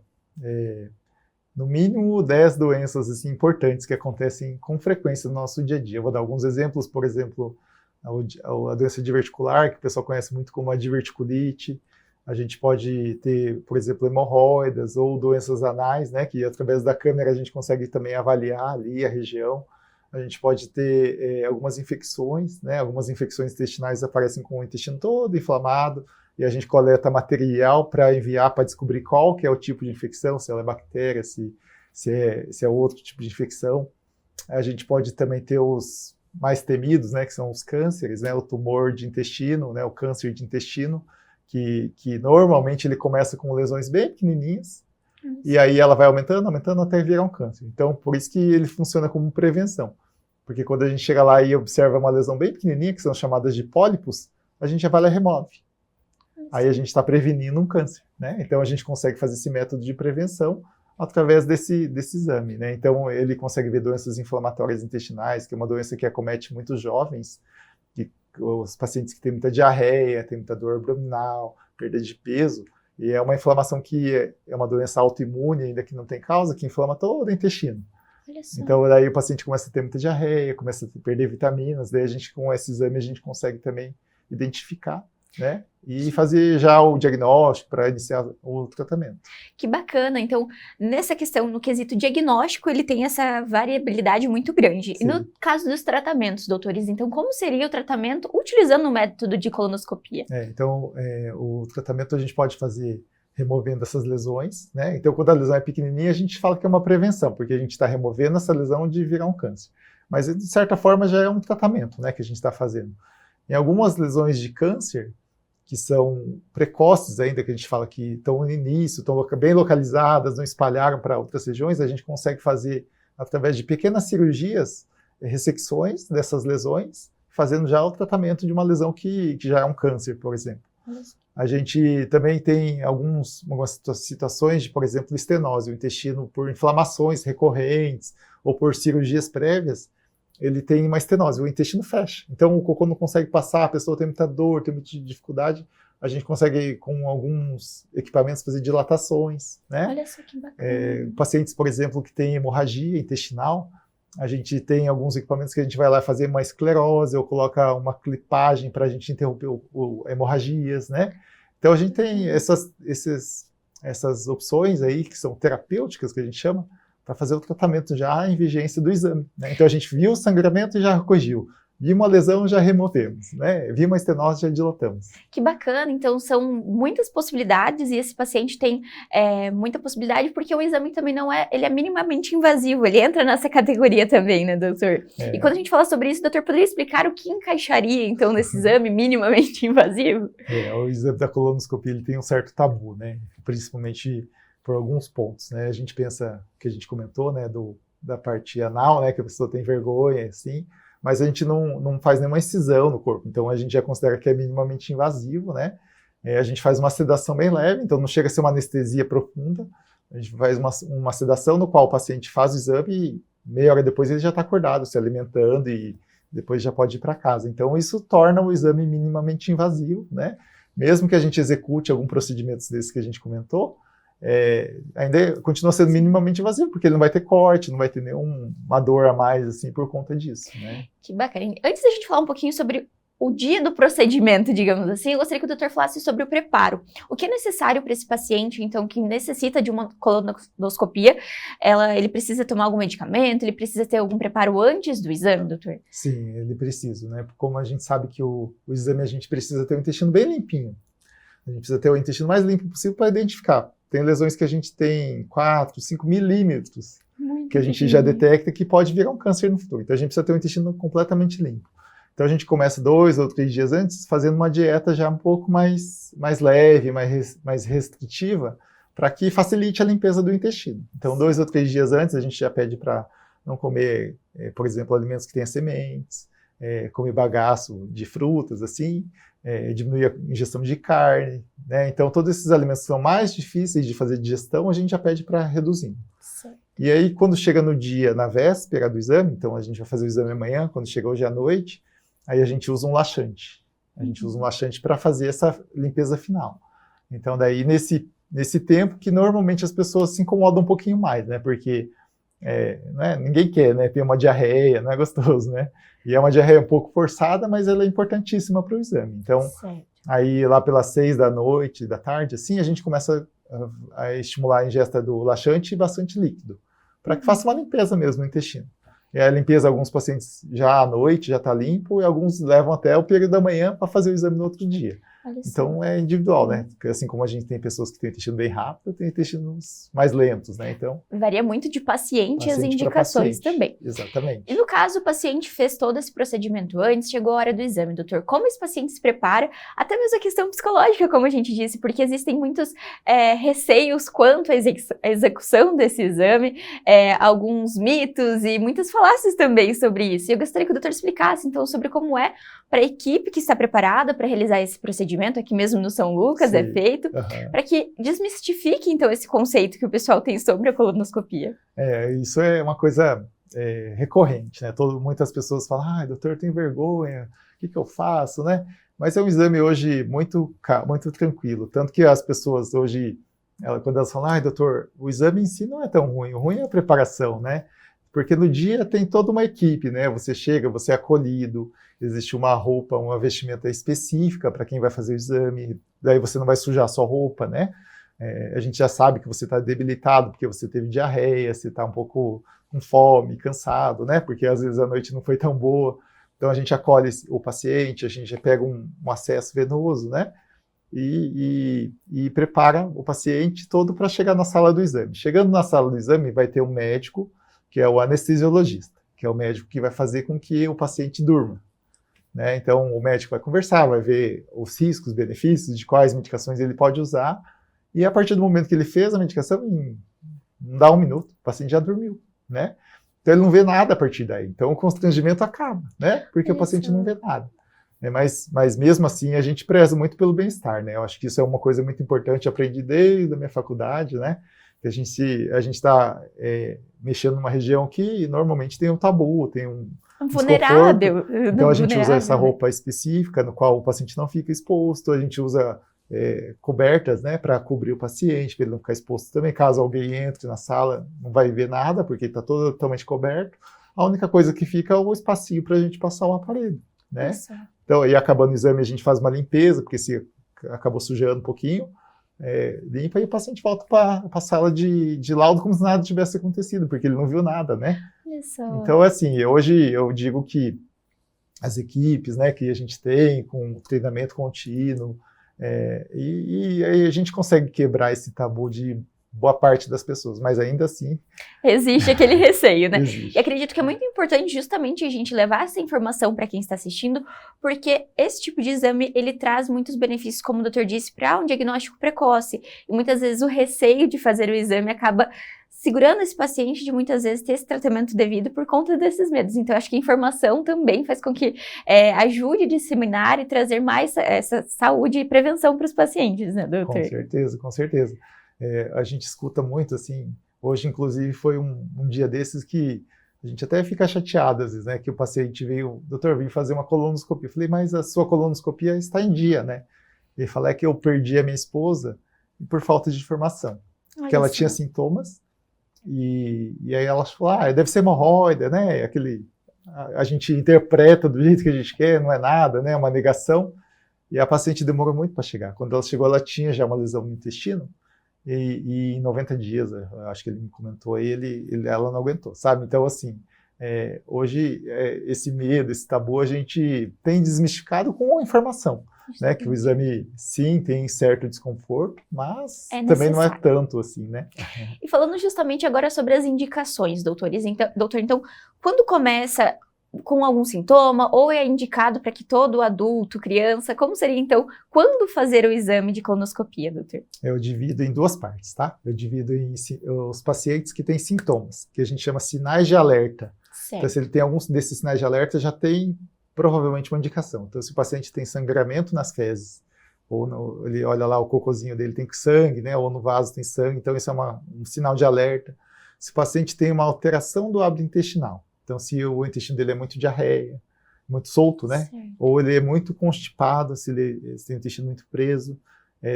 no mínimo 10 doenças assim, importantes que acontecem com frequência no nosso dia a dia. Eu vou dar alguns exemplos, por exemplo, a doença diverticular, que o pessoal conhece muito como a diverticulite. A gente pode ter, por exemplo, hemorroidas ou doenças anais, né, que através da câmera a gente consegue também avaliar ali a região. A gente pode ter algumas infecções, né, algumas infecções intestinais aparecem com o intestino todo inflamado, e a gente coleta material para enviar para descobrir qual que é o tipo de infecção, se ela é bactéria, se é outro tipo de infecção. A gente pode também ter os mais temidos, né, que são os cânceres, né, o tumor de intestino, né, o câncer de intestino, que normalmente ele começa com lesões bem pequenininhas, e aí ela vai aumentando até virar um câncer. Então, por isso que ele funciona como prevenção. Porque quando a gente chega lá e observa uma lesão bem pequenininha, que são chamadas de pólipos, a gente já vai lá e remove. Aí a gente está prevenindo um câncer, né? Então a gente consegue fazer esse método de prevenção através desse exame, né? Então ele consegue ver doenças inflamatórias intestinais, que é uma doença que acomete muitos jovens, os pacientes que têm muita diarreia, têm muita dor abdominal, perda de peso, e é uma inflamação que é uma doença autoimune, ainda que não tem causa, que inflama todo o intestino. Então daí o paciente começa a ter muita diarreia, começa a perder vitaminas, daí a gente com esse exame a gente consegue também identificar, né? E fazer já o diagnóstico para iniciar o tratamento. Que bacana. Então, nessa questão, no quesito diagnóstico, ele tem essa variabilidade muito grande. Sim. E no caso dos tratamentos, doutores, então, como seria o tratamento utilizando o método de colonoscopia? Então, o tratamento a gente pode fazer removendo essas lesões, né? Então, quando a lesão é pequenininha, a gente fala que é uma prevenção, porque a gente está removendo essa lesão de virar um câncer. Mas, de certa forma, já é um tratamento, né, que a gente está fazendo. Em algumas lesões de câncer, que são precoces ainda, que a gente fala que estão no início, estão bem localizadas, não espalharam para outras regiões, a gente consegue fazer, através de pequenas cirurgias, ressecções dessas lesões, fazendo já o tratamento de uma lesão que já é um câncer, por exemplo. A gente também tem algumas situações de, por exemplo, estenose, o intestino por inflamações recorrentes ou por cirurgias prévias, ele tem uma estenose, o intestino fecha. Então o cocô não consegue passar, a pessoa tem muita dor, tem muita dificuldade, a gente consegue com alguns equipamentos fazer dilatações, né? Olha só que bacana. Pacientes, por exemplo, que têm hemorragia intestinal, a gente tem alguns equipamentos que a gente vai lá fazer uma esclerose ou coloca uma clipagem para a gente interromper hemorragias, né? Então a gente tem essas opções aí que são terapêuticas, que a gente chama, para fazer o tratamento já em vigência do exame, né? Então a gente viu o sangramento e já corrigiu. Vi uma lesão, já removemos, né? Vi uma estenose, já dilatamos. Que bacana, então são muitas possibilidades e esse paciente tem muita possibilidade porque o exame também ele é minimamente invasivo, ele entra nessa categoria também, né, doutor? E quando a gente fala sobre isso, doutor, poderia explicar o que encaixaria, então, nesse exame minimamente invasivo? O exame da colonoscopia, ele tem um certo tabu, né? Principalmente por alguns pontos, né? A gente pensa, que a gente comentou, né, da parte anal, né, que a pessoa tem vergonha, assim, mas a gente não faz nenhuma incisão no corpo, então a gente já considera que é minimamente invasivo, né? A gente faz uma sedação bem leve, então não chega a ser uma anestesia profunda, a gente faz uma sedação no qual o paciente faz o exame e meia hora depois ele já está acordado, se alimentando e depois já pode ir para casa. Então isso torna o exame minimamente invasivo, né? Mesmo que a gente execute algum procedimento desses que a gente comentou, ainda continua sendo minimamente invasivo, porque ele não vai ter corte, não vai ter nenhuma dor a mais, assim, por conta disso, né? Que bacana. Antes da gente falar um pouquinho sobre o dia do procedimento, digamos assim, eu gostaria que o doutor falasse sobre o preparo. O que é necessário para esse paciente, então, que necessita de uma colonoscopia? Ele precisa tomar algum medicamento? Ele precisa ter algum preparo antes do exame, doutor? Sim, ele precisa, né? Como a gente sabe que o exame a gente precisa ter o intestino bem limpinho. A gente precisa ter o intestino mais limpo possível para identificar. Tem lesões que a gente tem 4, 5 milímetros, que a gente já detecta que pode virar um câncer no futuro. Então a gente precisa ter o intestino completamente limpo. Então a gente começa 2 ou 3 dias antes fazendo uma dieta já um pouco mais leve, mais restritiva, para que facilite a limpeza do intestino. Então 2 ou 3 dias antes a gente já pede para não comer, por exemplo, alimentos que tenham sementes, comer bagaço de frutas, assim, diminuir a ingestão de carne, né? Então todos esses alimentos que são mais difíceis de fazer digestão, a gente já pede para reduzir. Certo. E aí quando chega no dia, na véspera do exame, então a gente vai fazer o exame amanhã, quando chega hoje à noite, aí a gente usa um laxante. A gente usa um laxante para fazer essa limpeza final. Então daí nesse tempo que normalmente as pessoas se incomodam um pouquinho mais, né? Porque ninguém quer, né, ter uma diarreia, não é gostoso, né? E é uma diarreia um pouco forçada, mas ela é importantíssima para o exame. Então, aí lá pelas 6 da noite, da tarde, assim, a gente começa a estimular a ingesta do laxante e bastante líquido, para que faça uma limpeza mesmo no intestino. E a limpeza, alguns pacientes já à noite já está limpo, e alguns levam até o período da manhã para fazer o exame no outro dia. Então é individual, né? Porque assim como a gente tem pessoas que têm intestino bem rápido, tem intestinos mais lentos, né? Então varia muito de paciente e as indicações também. Exatamente. E no caso, o paciente fez todo esse procedimento antes, chegou a hora do exame, doutor. Como esse paciente se prepara? Até mesmo a questão psicológica, como a gente disse, porque existem muitos receios quanto à execução desse exame, alguns mitos e muitas falácias também sobre isso. E eu gostaria que o doutor explicasse, então, sobre como é para a equipe que está preparada para realizar esse procedimento, aqui mesmo no São Lucas é feito, para que desmistifique, então, esse conceito que o pessoal tem sobre a colonoscopia. Isso é uma coisa recorrente, né? Muitas pessoas falam, doutor, eu tenho vergonha, o que eu faço, né? Mas é um exame hoje muito tranquilo, tanto que as pessoas hoje, quando elas falam, doutor, o exame em si não é tão ruim, o ruim é a preparação, né? Porque no dia tem toda uma equipe, né? Você chega, você é acolhido, existe uma roupa, uma vestimenta específica para quem vai fazer o exame, daí você não vai sujar a sua roupa, né? A gente já sabe que você está debilitado porque você teve diarreia, você está um pouco com fome, cansado, né? Porque às vezes a noite não foi tão boa. Então a gente acolhe o paciente, a gente já pega um acesso venoso, né? E prepara o paciente todo para chegar na sala do exame. Chegando na sala do exame, vai ter um médico, que é o anestesiologista, que é o médico que vai fazer com que o paciente durma, né? Então, o médico vai conversar, vai ver os riscos, benefícios, de quais medicações ele pode usar, e a partir do momento que ele fez a medicação, não dá 1 minuto, o paciente já dormiu, né? Então, ele não vê nada a partir daí. Então, o constrangimento acaba, né? Porque o paciente não vê nada. Mas mesmo assim a gente preza muito pelo bem-estar, né? Eu acho que isso é uma coisa muito importante, eu aprendi desde a minha faculdade, né? Que a gente está mexendo numa região que normalmente tem um tabu, tem um vulnerável. Então a gente usa essa roupa específica, no qual o paciente não fica exposto, a gente usa cobertas, né, para cobrir o paciente, para ele não ficar exposto também, caso alguém entre na sala, não vai ver nada, porque está totalmente coberto. A única coisa que fica é o espacinho para a gente passar o aparelho, né? Nossa. Então, aí acabando o exame, a gente faz uma limpeza, porque se acabou sujando um pouquinho, limpa e o paciente volta para a sala de laudo como se nada tivesse acontecido, porque ele não viu nada, né? Então, assim, hoje eu digo que as equipes, né, que a gente tem com treinamento contínuo, e aí a gente consegue quebrar esse tabu de boa parte das pessoas, mas ainda assim... Existe aquele receio, né? Existe. E acredito que é muito importante justamente a gente levar essa informação para quem está assistindo, porque esse tipo de exame, ele traz muitos benefícios, como o doutor disse, para um diagnóstico precoce. E muitas vezes o receio de fazer o exame acaba segurando esse paciente de muitas vezes ter esse tratamento devido por conta desses medos. Então, eu acho que a informação também faz com que ajude a disseminar e trazer mais essa saúde e prevenção para os pacientes, né, doutor? Com certeza, com certeza. A gente escuta muito, assim, hoje inclusive foi um dia desses que a gente até fica chateado às vezes, né, que o paciente veio, doutor, vim fazer uma colonoscopia. Eu falei, mas a sua colonoscopia está em dia, né? Ele falou, que eu perdi a minha esposa por falta de informação, que ela tinha sintomas, e aí ela falou, deve ser hemorroida, né, a gente interpreta do jeito que a gente quer, não é nada, né, é uma negação, e a paciente demorou muito para chegar. Quando ela chegou, ela tinha já uma lesão no intestino, e em 90 dias, acho que ele me comentou, ela não aguentou, sabe? Então, assim, hoje, esse medo, esse tabu, a gente tem desmistificado com a informação, né? Que o exame, sim, tem certo desconforto, mas também não é tanto assim, né? E falando justamente agora sobre as indicações, doutores, então, quando começa com algum sintoma, ou é indicado para que todo adulto, criança, como seria então, quando fazer o exame de colonoscopia, doutor? Eu divido em duas partes, tá? Eu divido em os pacientes que têm sintomas, que a gente chama sinais de alerta. Certo. Então, se ele tem alguns desses sinais de alerta, já tem provavelmente uma indicação. Então, se o paciente tem sangramento nas fezes, ou ele olha lá, o cocôzinho dele tem sangue, né? Ou no vaso tem sangue, então isso é um sinal de alerta. Se o paciente tem uma alteração do hábito intestinal, então, se o intestino dele é muito diarreia, muito solto, né? Certo. Ou ele é muito constipado, se ele tem o intestino muito preso,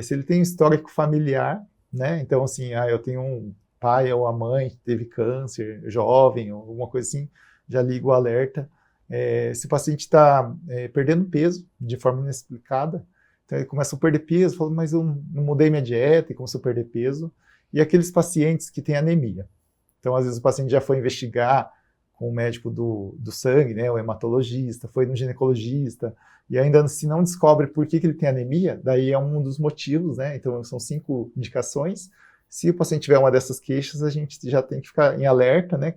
se ele tem um histórico familiar, né? Então, assim, eu tenho um pai ou a mãe que teve câncer, jovem, ou alguma coisa assim, já liga o alerta. Se o paciente está perdendo peso de forma inexplicada, então ele começa a perder peso, fala, mas eu não mudei minha dieta e começou a perder peso. E aqueles pacientes que têm anemia. Então, às vezes, o paciente já foi investigar com o médico do sangue, né, o hematologista, foi no ginecologista, e ainda se não descobre por que ele tem anemia, daí é um dos motivos, né, então são 5 indicações. Se o paciente tiver uma dessas queixas, a gente já tem que ficar em alerta, né,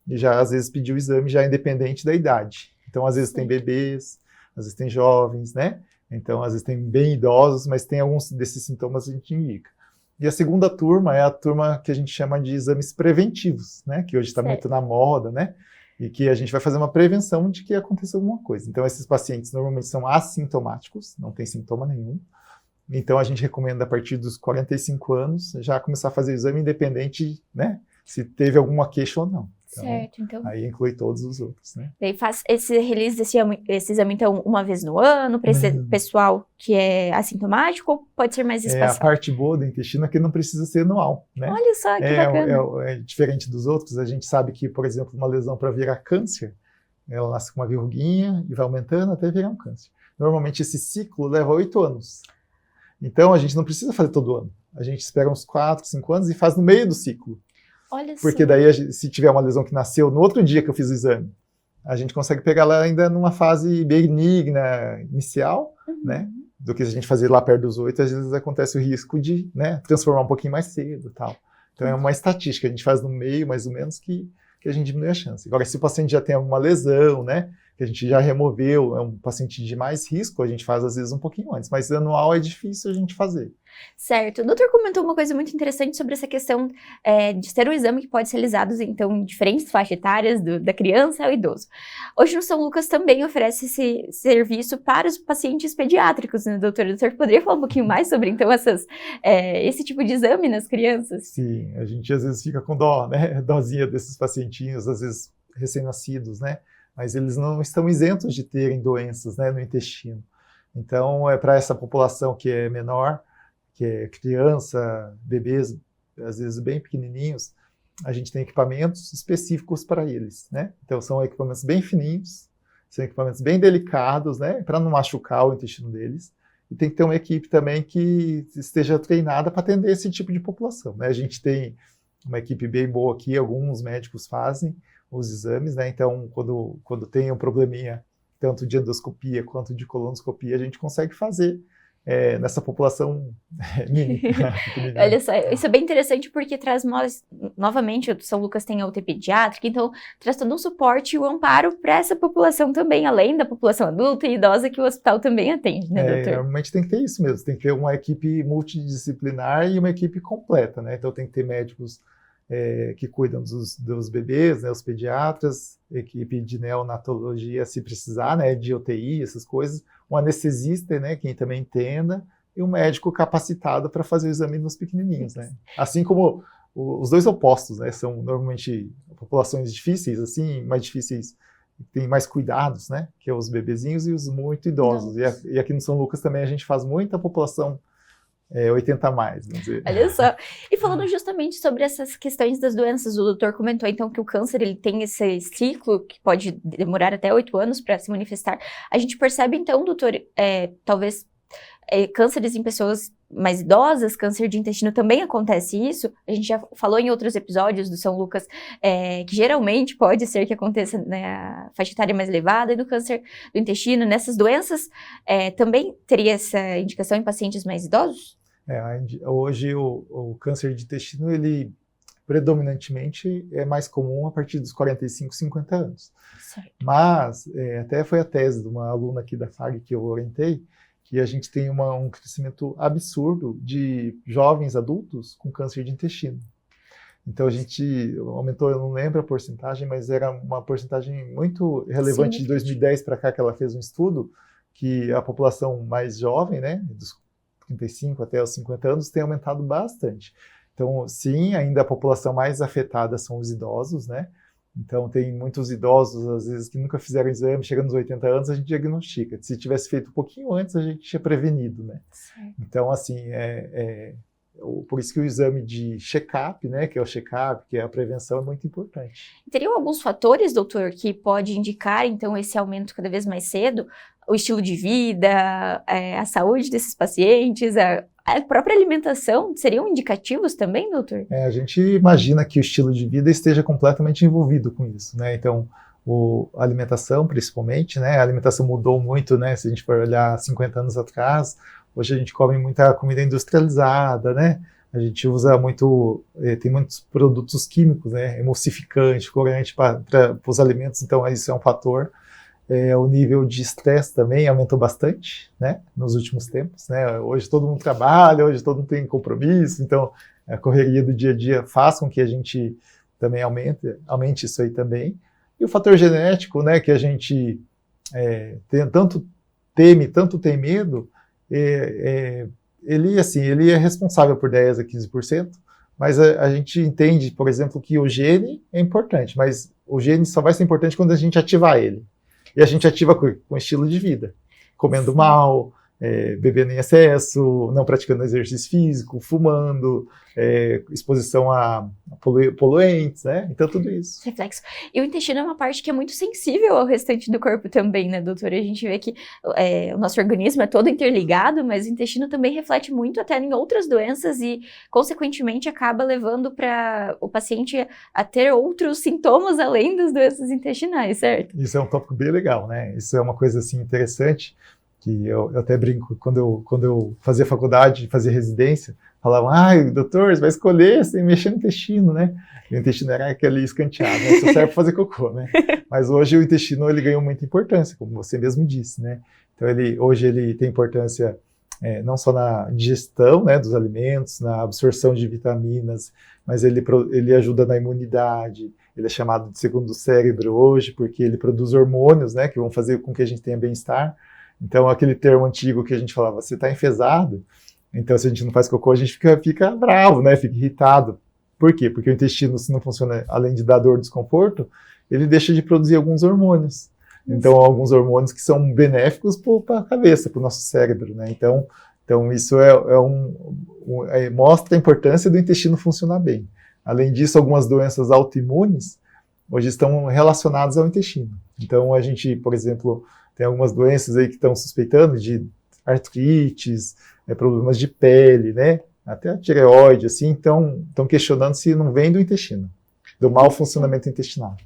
e já às vezes pedir o exame já independente da idade. Então, às vezes tem bebês, às vezes tem jovens, né, então às vezes tem bem idosos, mas tem alguns desses sintomas a gente indica. E a segunda turma é a turma que a gente chama de exames preventivos, né? Que hoje está muito na moda, né? E que a gente vai fazer uma prevenção de que aconteça alguma coisa. Então, esses pacientes normalmente são assintomáticos, não tem sintoma nenhum. Então, a gente recomenda, a partir dos 45 anos, já começar a fazer o exame independente, né? Se teve alguma queixa ou não. Então, certo, então. Aí inclui todos os outros, né? Daí faz esse release desse exame, então, uma vez no ano, para esse pessoal que é assintomático, ou pode ser mais espaçado? A parte boa do intestino é que não precisa ser anual, né? Olha só, que bacana. É diferente dos outros, a gente sabe que, por exemplo, uma lesão para virar câncer, ela nasce com uma verruguinha e vai aumentando até virar um câncer. Normalmente esse ciclo leva 8 anos. Então, a gente não precisa fazer todo ano. A gente espera uns 4, 5 anos e faz no meio do ciclo. Olha porque só. Daí, se tiver uma lesão que nasceu no outro dia que eu fiz o exame, a gente consegue pegar ela ainda numa fase benigna inicial, né? Do que se a gente fazer lá perto dos 8, às vezes acontece o risco de, né, transformar um pouquinho mais cedo e tal. Então, é uma estatística, a gente faz no meio, mais ou menos, que a gente diminui a chance. Agora, se o paciente já tem alguma lesão, né? que a gente já removeu, é um paciente de mais risco, a gente faz às vezes um pouquinho antes, mas anual é difícil a gente fazer. Certo. O doutor comentou uma coisa muito interessante sobre essa questão de ser um exame que pode ser realizado, então, em diferentes faixas etárias, da criança ao idoso. Hoje no São Lucas também oferece esse serviço para os pacientes pediátricos, né, doutor? O doutor poderia falar um pouquinho mais sobre, então, esse tipo de exame nas crianças? Sim, a gente às vezes fica com dó, né? Dozinha desses pacientinhos, às vezes recém-nascidos, né? Mas eles não estão isentos de terem doenças, né, no intestino. Então, é para essa população que é menor, que é criança, bebês, às vezes bem pequenininhos, a gente tem equipamentos específicos para eles, né? Então, são equipamentos bem fininhos, são equipamentos bem delicados, né? Para não machucar o intestino deles. E tem que ter uma equipe também que esteja treinada para atender esse tipo de população, né? A gente tem uma equipe bem boa aqui, alguns médicos fazem os exames, né? Então, quando tem um probleminha, tanto de endoscopia quanto de colonoscopia, a gente consegue fazer nessa população mini. Olha só, isso é bem interessante porque traz novamente, o São Lucas tem a UTI pediátrica, então traz todo um suporte e o amparo para essa população também, além da população adulta e idosa que o hospital também atende, né, doutor? Normalmente tem que ter isso mesmo, tem que ter uma equipe multidisciplinar e uma equipe completa, né? Então tem que ter médicos que cuidam dos bebês, né, os pediatras, equipe de neonatologia, se precisar, né, de UTI, essas coisas, um anestesista, né, quem também entenda, e um médico capacitado para fazer o exame nos pequenininhos, né. Assim como os dois opostos, né, são normalmente populações difíceis, assim, mais difíceis, tem mais cuidados, né, que é os bebezinhos e os muito idosos. E aqui no São Lucas também a gente faz muita população 80 a mais, vamos dizer. Olha só. E falando justamente sobre essas questões das doenças, o doutor comentou então que o câncer ele tem esse ciclo que pode demorar até 8 anos para se manifestar. A gente percebe então, doutor, talvez cânceres em pessoas mais idosas, câncer de intestino também acontece isso. A gente já falou em outros episódios do São Lucas que geralmente pode ser que aconteça na faixa etária mais elevada, e no câncer do intestino, nessas doenças, também teria essa indicação em pacientes mais idosos? Hoje o câncer de intestino, ele predominantemente é mais comum a partir dos 45, 50 anos. Certo. Mas, até foi a tese de uma aluna aqui da FAG que eu orientei, que a gente tem um crescimento absurdo de jovens adultos com câncer de intestino. Então a gente aumentou, eu não lembro a porcentagem, mas era uma porcentagem muito relevante. Sim, de 2010 para cá que ela fez um estudo, que a população mais jovem, né, dos 35 até os 50 anos, tem aumentado bastante. Então, sim, ainda a população mais afetada são os idosos, né? Então, tem muitos idosos, às vezes, que nunca fizeram exame, chega nos 80 anos, a gente diagnostica. Se tivesse feito um pouquinho antes, a gente tinha prevenido, né? Certo. Então, assim, por isso que o exame de check-up, né, que é o check-up, que é a prevenção, é muito importante. Teriam alguns fatores, doutor, que pode indicar, então, esse aumento cada vez mais cedo? O estilo de vida, a saúde desses pacientes, a própria alimentação, seriam indicativos também, doutor? A gente imagina que o estilo de vida esteja completamente envolvido com isso, né? Então, a alimentação, principalmente, né? A alimentação mudou muito, né? Se a gente for olhar 50 anos atrás, hoje a gente come muita comida industrializada, né? A gente usa muito, tem muitos produtos químicos, né? Emulsificante, corante para os alimentos, então isso é um fator. O nível de estresse também aumentou bastante, né, nos últimos tempos, né? Hoje todo mundo trabalha, hoje todo mundo tem compromisso, então a correria do dia a dia faz com que a gente também aumente isso aí também. E o fator genético, né, que a gente tanto tem medo, ele é responsável por 10 a 15%, mas a gente entende, por exemplo, que o gene é importante, mas o gene só vai ser importante quando a gente ativar ele. E a gente ativa com estilo de vida, comendo mal, bebendo em excesso, não praticando exercício físico, fumando, exposição a poluentes, né? Então tudo isso. Reflexo. E o intestino é uma parte que é muito sensível ao restante do corpo também, né, doutora? A gente vê que o nosso organismo é todo interligado, mas o intestino também reflete muito até em outras doenças e, consequentemente, acaba levando para o paciente a ter outros sintomas além das doenças intestinais, certo? Isso é um tópico bem legal, né? Isso é uma coisa, assim, interessante. que eu até brinco, quando eu fazia faculdade, fazia residência, falavam, doutor, você vai escolher sem mexer no intestino, né? E o intestino era aquele escanteado, né? Só serve para fazer cocô, né? Mas hoje o intestino, ele ganhou muita importância, como você mesmo disse, né? Então, hoje ele tem importância não só na digestão, né, dos alimentos, na absorção de vitaminas, mas ele ajuda na imunidade, ele é chamado de segundo cérebro hoje, porque ele produz hormônios, né, que vão fazer com que a gente tenha bem-estar. Então, aquele termo antigo que a gente falava, você está enfesado, então se a gente não faz cocô, a gente fica bravo, né, fica irritado. Por quê? Porque o intestino, se não funciona, além de dar dor e desconforto, ele deixa de produzir alguns hormônios. Então, alguns hormônios que são benéficos para a cabeça, para o nosso cérebro, né? Então isso mostra a importância do intestino funcionar bem. Além disso, algumas doenças autoimunes hoje estão relacionadas ao intestino. Então, a gente, por exemplo, tem algumas doenças aí que estão suspeitando de artrites, problemas de pele, né? Até a tireoide, assim, estão questionando se não vem do intestino, do mau funcionamento intestinal.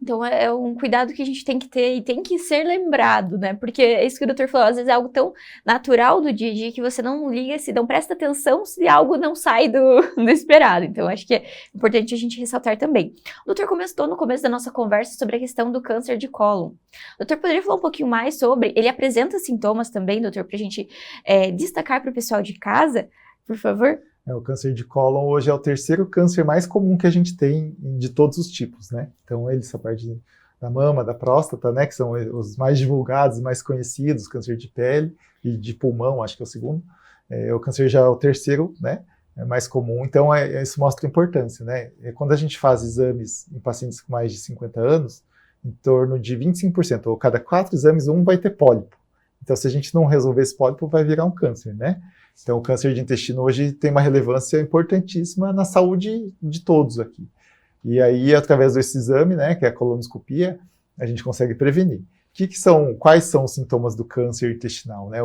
Então é um cuidado que a gente tem que ter e tem que ser lembrado, né? Porque é isso que o doutor falou, às vezes é algo tão natural do dia a dia que você não liga, não presta atenção se algo não sai do esperado. Então acho que é importante a gente ressaltar também. O doutor comentou no começo da nossa conversa sobre a questão do câncer de cólon. O doutor poderia falar um pouquinho mais sobre, ele apresenta sintomas também, doutor, para a gente destacar para o pessoal de casa, por favor? O câncer de cólon hoje é o terceiro câncer mais comum que a gente tem de todos os tipos, né? Então, essa parte da mama, da próstata, né? Que são os mais divulgados, mais conhecidos, câncer de pele e de pulmão, acho que é o segundo. O câncer já é o terceiro, né? É mais comum. Então, isso mostra a importância, né? Quando a gente faz exames em pacientes com mais de 50 anos, em torno de 25%, ou cada 4 exames, um vai ter pólipo. Então, se a gente não resolver esse pólipo, vai virar um câncer, né? Então, o câncer de intestino hoje tem uma relevância importantíssima na saúde de todos aqui. E aí, através desse exame, né, que é a colonoscopia, a gente consegue prevenir. Quais são os sintomas do câncer intestinal, né?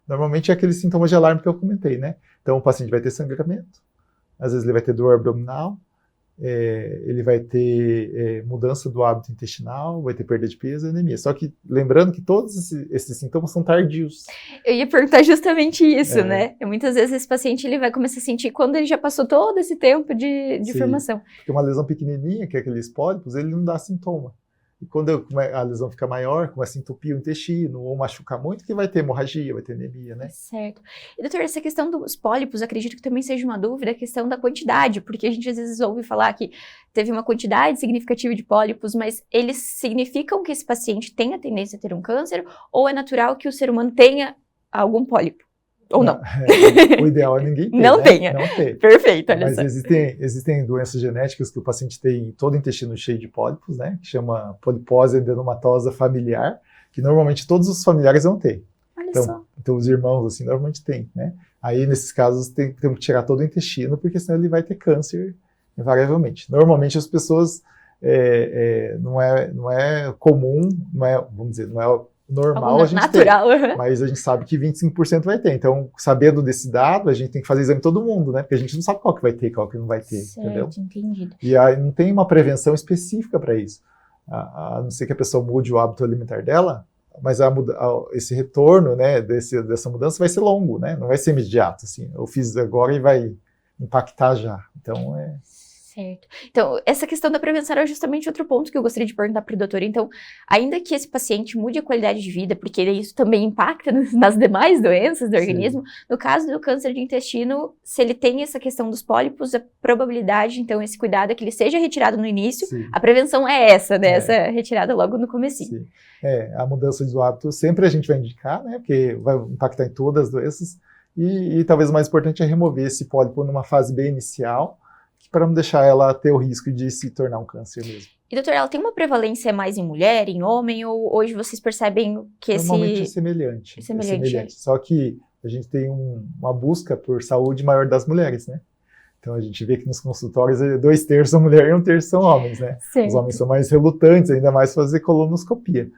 Normalmente é aqueles sintomas de alarme que eu comentei, né? Então, o paciente vai ter sangramento, às vezes ele vai ter dor abdominal, ele vai ter mudança do hábito intestinal, vai ter perda de peso e anemia. Só que lembrando que todos esses sintomas são tardios. Eu ia perguntar justamente isso, né? Muitas vezes esse paciente ele vai começar a sentir quando ele já passou todo esse tempo de formação. Porque uma lesão pequenininha, que é aqueles pólipos, ele não dá sintoma. E quando a lesão fica maior, começa a entupir o intestino ou machucar muito, que vai ter hemorragia, vai ter anemia, né? Certo. E, doutor, essa questão dos pólipos, acredito que também seja uma dúvida, a questão da quantidade, porque a gente às vezes ouve falar que teve uma quantidade significativa de pólipos, mas eles significam que esse paciente tenha tendência a ter um câncer, ou é natural que o ser humano tenha algum pólipo? Ou não? O ideal é ninguém ter, não né? tenha. Não ter. Perfeito, olha Mas só. existem doenças genéticas que o paciente tem todo o intestino cheio de pólipos, né? Que chama polipose adenomatosa familiar, que normalmente todos os familiares vão ter. Olha então, só. Então os irmãos, assim, normalmente têm, né? Aí, nesses casos, temos que tirar todo o intestino, porque senão ele vai ter câncer, invariavelmente. Normalmente as pessoas, não é comum, vamos dizer, não é normal a gente natural, ter, mas a gente sabe que 25% vai ter. Então, sabendo desse dado, a gente tem que fazer exame em todo mundo, né? Porque a gente não sabe qual que vai ter, qual que não vai ter, certo, entendeu? Entendido. E aí não tem uma prevenção específica para isso. A não ser que a pessoa mude o hábito alimentar dela, mas esse retorno, né, dessa mudança vai ser longo, né? Não vai ser imediato, assim. Eu fiz agora e vai impactar já. Então, Certo. Então, essa questão da prevenção é justamente outro ponto que eu gostaria de perguntar para o doutor. Então, ainda que esse paciente mude a qualidade de vida, porque isso também impacta nas demais doenças do organismo, no caso do câncer de intestino, se ele tem essa questão dos pólipos, a probabilidade, então, esse cuidado é que ele seja retirado no início, a prevenção é essa, né? Essa retirada logo no comecinho. Sim. A mudança do hábito sempre a gente vai indicar, né? Porque vai impactar em todas as doenças. E talvez o mais importante é remover esse pólipo numa fase bem inicial, para não deixar ela ter o risco de se tornar um câncer mesmo. E, doutor, ela tem uma prevalência mais em mulher, em homem, ou hoje vocês percebem que Normalmente é semelhante. Só que a gente tem uma busca por saúde maior das mulheres, né? Então a gente vê que nos consultórios 2/3 são mulheres e 1/3 são homens, né? Certo. Os homens são mais relutantes, ainda mais fazer colonoscopia.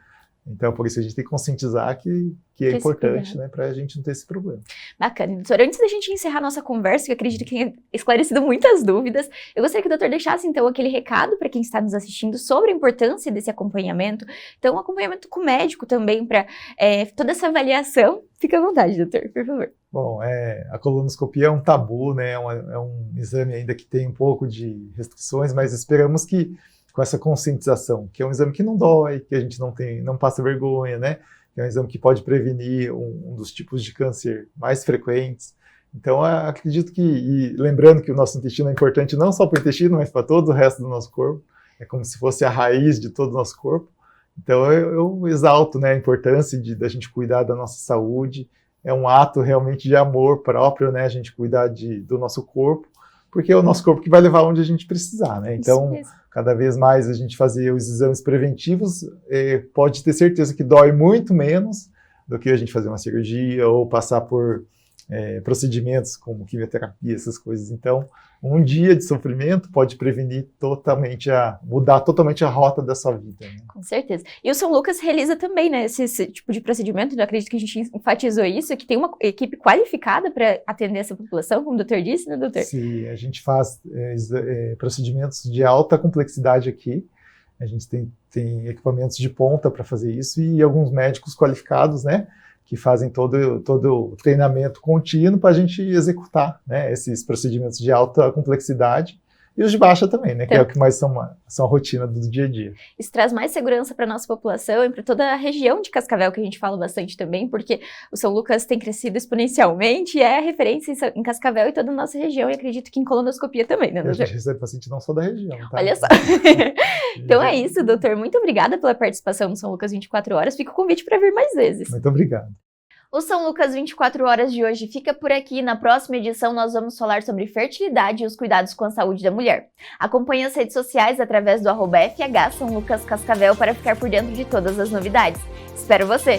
Então, por isso a gente tem que conscientizar que é importante, né, para a gente não ter esse problema. Bacana. Doutor, antes da gente encerrar nossa conversa, que eu acredito que tenha esclarecido muitas dúvidas, eu gostaria que o doutor deixasse, então, aquele recado para quem está nos assistindo sobre a importância desse acompanhamento. Então, um acompanhamento com o médico também, para toda essa avaliação. Fique à vontade, doutor, por favor. Bom, a colonoscopia é um tabu, né, é um exame ainda que tem um pouco de restrições, mas esperamos que com essa conscientização, que é um exame que não dói, que a gente não passa vergonha, né? Que é um exame que pode prevenir um dos tipos de câncer mais frequentes. Então, acredito que, e lembrando que o nosso intestino é importante não só para o intestino, mas para todo o resto do nosso corpo, é como se fosse a raiz de todo o nosso corpo. Então, eu exalto, né, a importância da gente cuidar da nossa saúde. É um ato realmente de amor próprio, né, a gente cuidar do nosso corpo, porque é o nosso corpo que vai levar onde a gente precisar, né? Então, cada vez mais a gente fazer os exames preventivos, pode ter certeza que dói muito menos do que a gente fazer uma cirurgia ou passar por procedimentos como quimioterapia, essas coisas. Então, um dia de sofrimento pode prevenir totalmente, mudar totalmente a rota da sua vida, né? Com certeza. E o São Lucas realiza também, né, esse tipo de procedimento, eu acredito que a gente enfatizou isso, que tem uma equipe qualificada para atender essa população, como o doutor disse, né, doutor? Sim, a gente faz procedimentos de alta complexidade aqui, a gente tem equipamentos de ponta para fazer isso e alguns médicos qualificados, né, que fazem todo o treinamento contínuo para a gente executar, né, esses procedimentos de alta complexidade e os de baixa também, né, que é o que mais são a rotina do dia a dia. Isso traz mais segurança para a nossa população e para toda a região de Cascavel, que a gente fala bastante também, porque o São Lucas tem crescido exponencialmente e é a referência em Cascavel e toda a nossa região, e acredito que em colonoscopia também, né, doutor? A gente recebe paciente não só da região, tá? Olha só. Então é isso, doutor. Muito obrigada pela participação no São Lucas 24 Horas. Fica o convite para vir mais vezes. Muito obrigado. O São Lucas 24 Horas de hoje fica por aqui. Na próxima edição nós vamos falar sobre fertilidade e os cuidados com a saúde da mulher. Acompanhe as redes sociais através do @FH São Lucas Cascavel para ficar por dentro de todas as novidades. Espero você!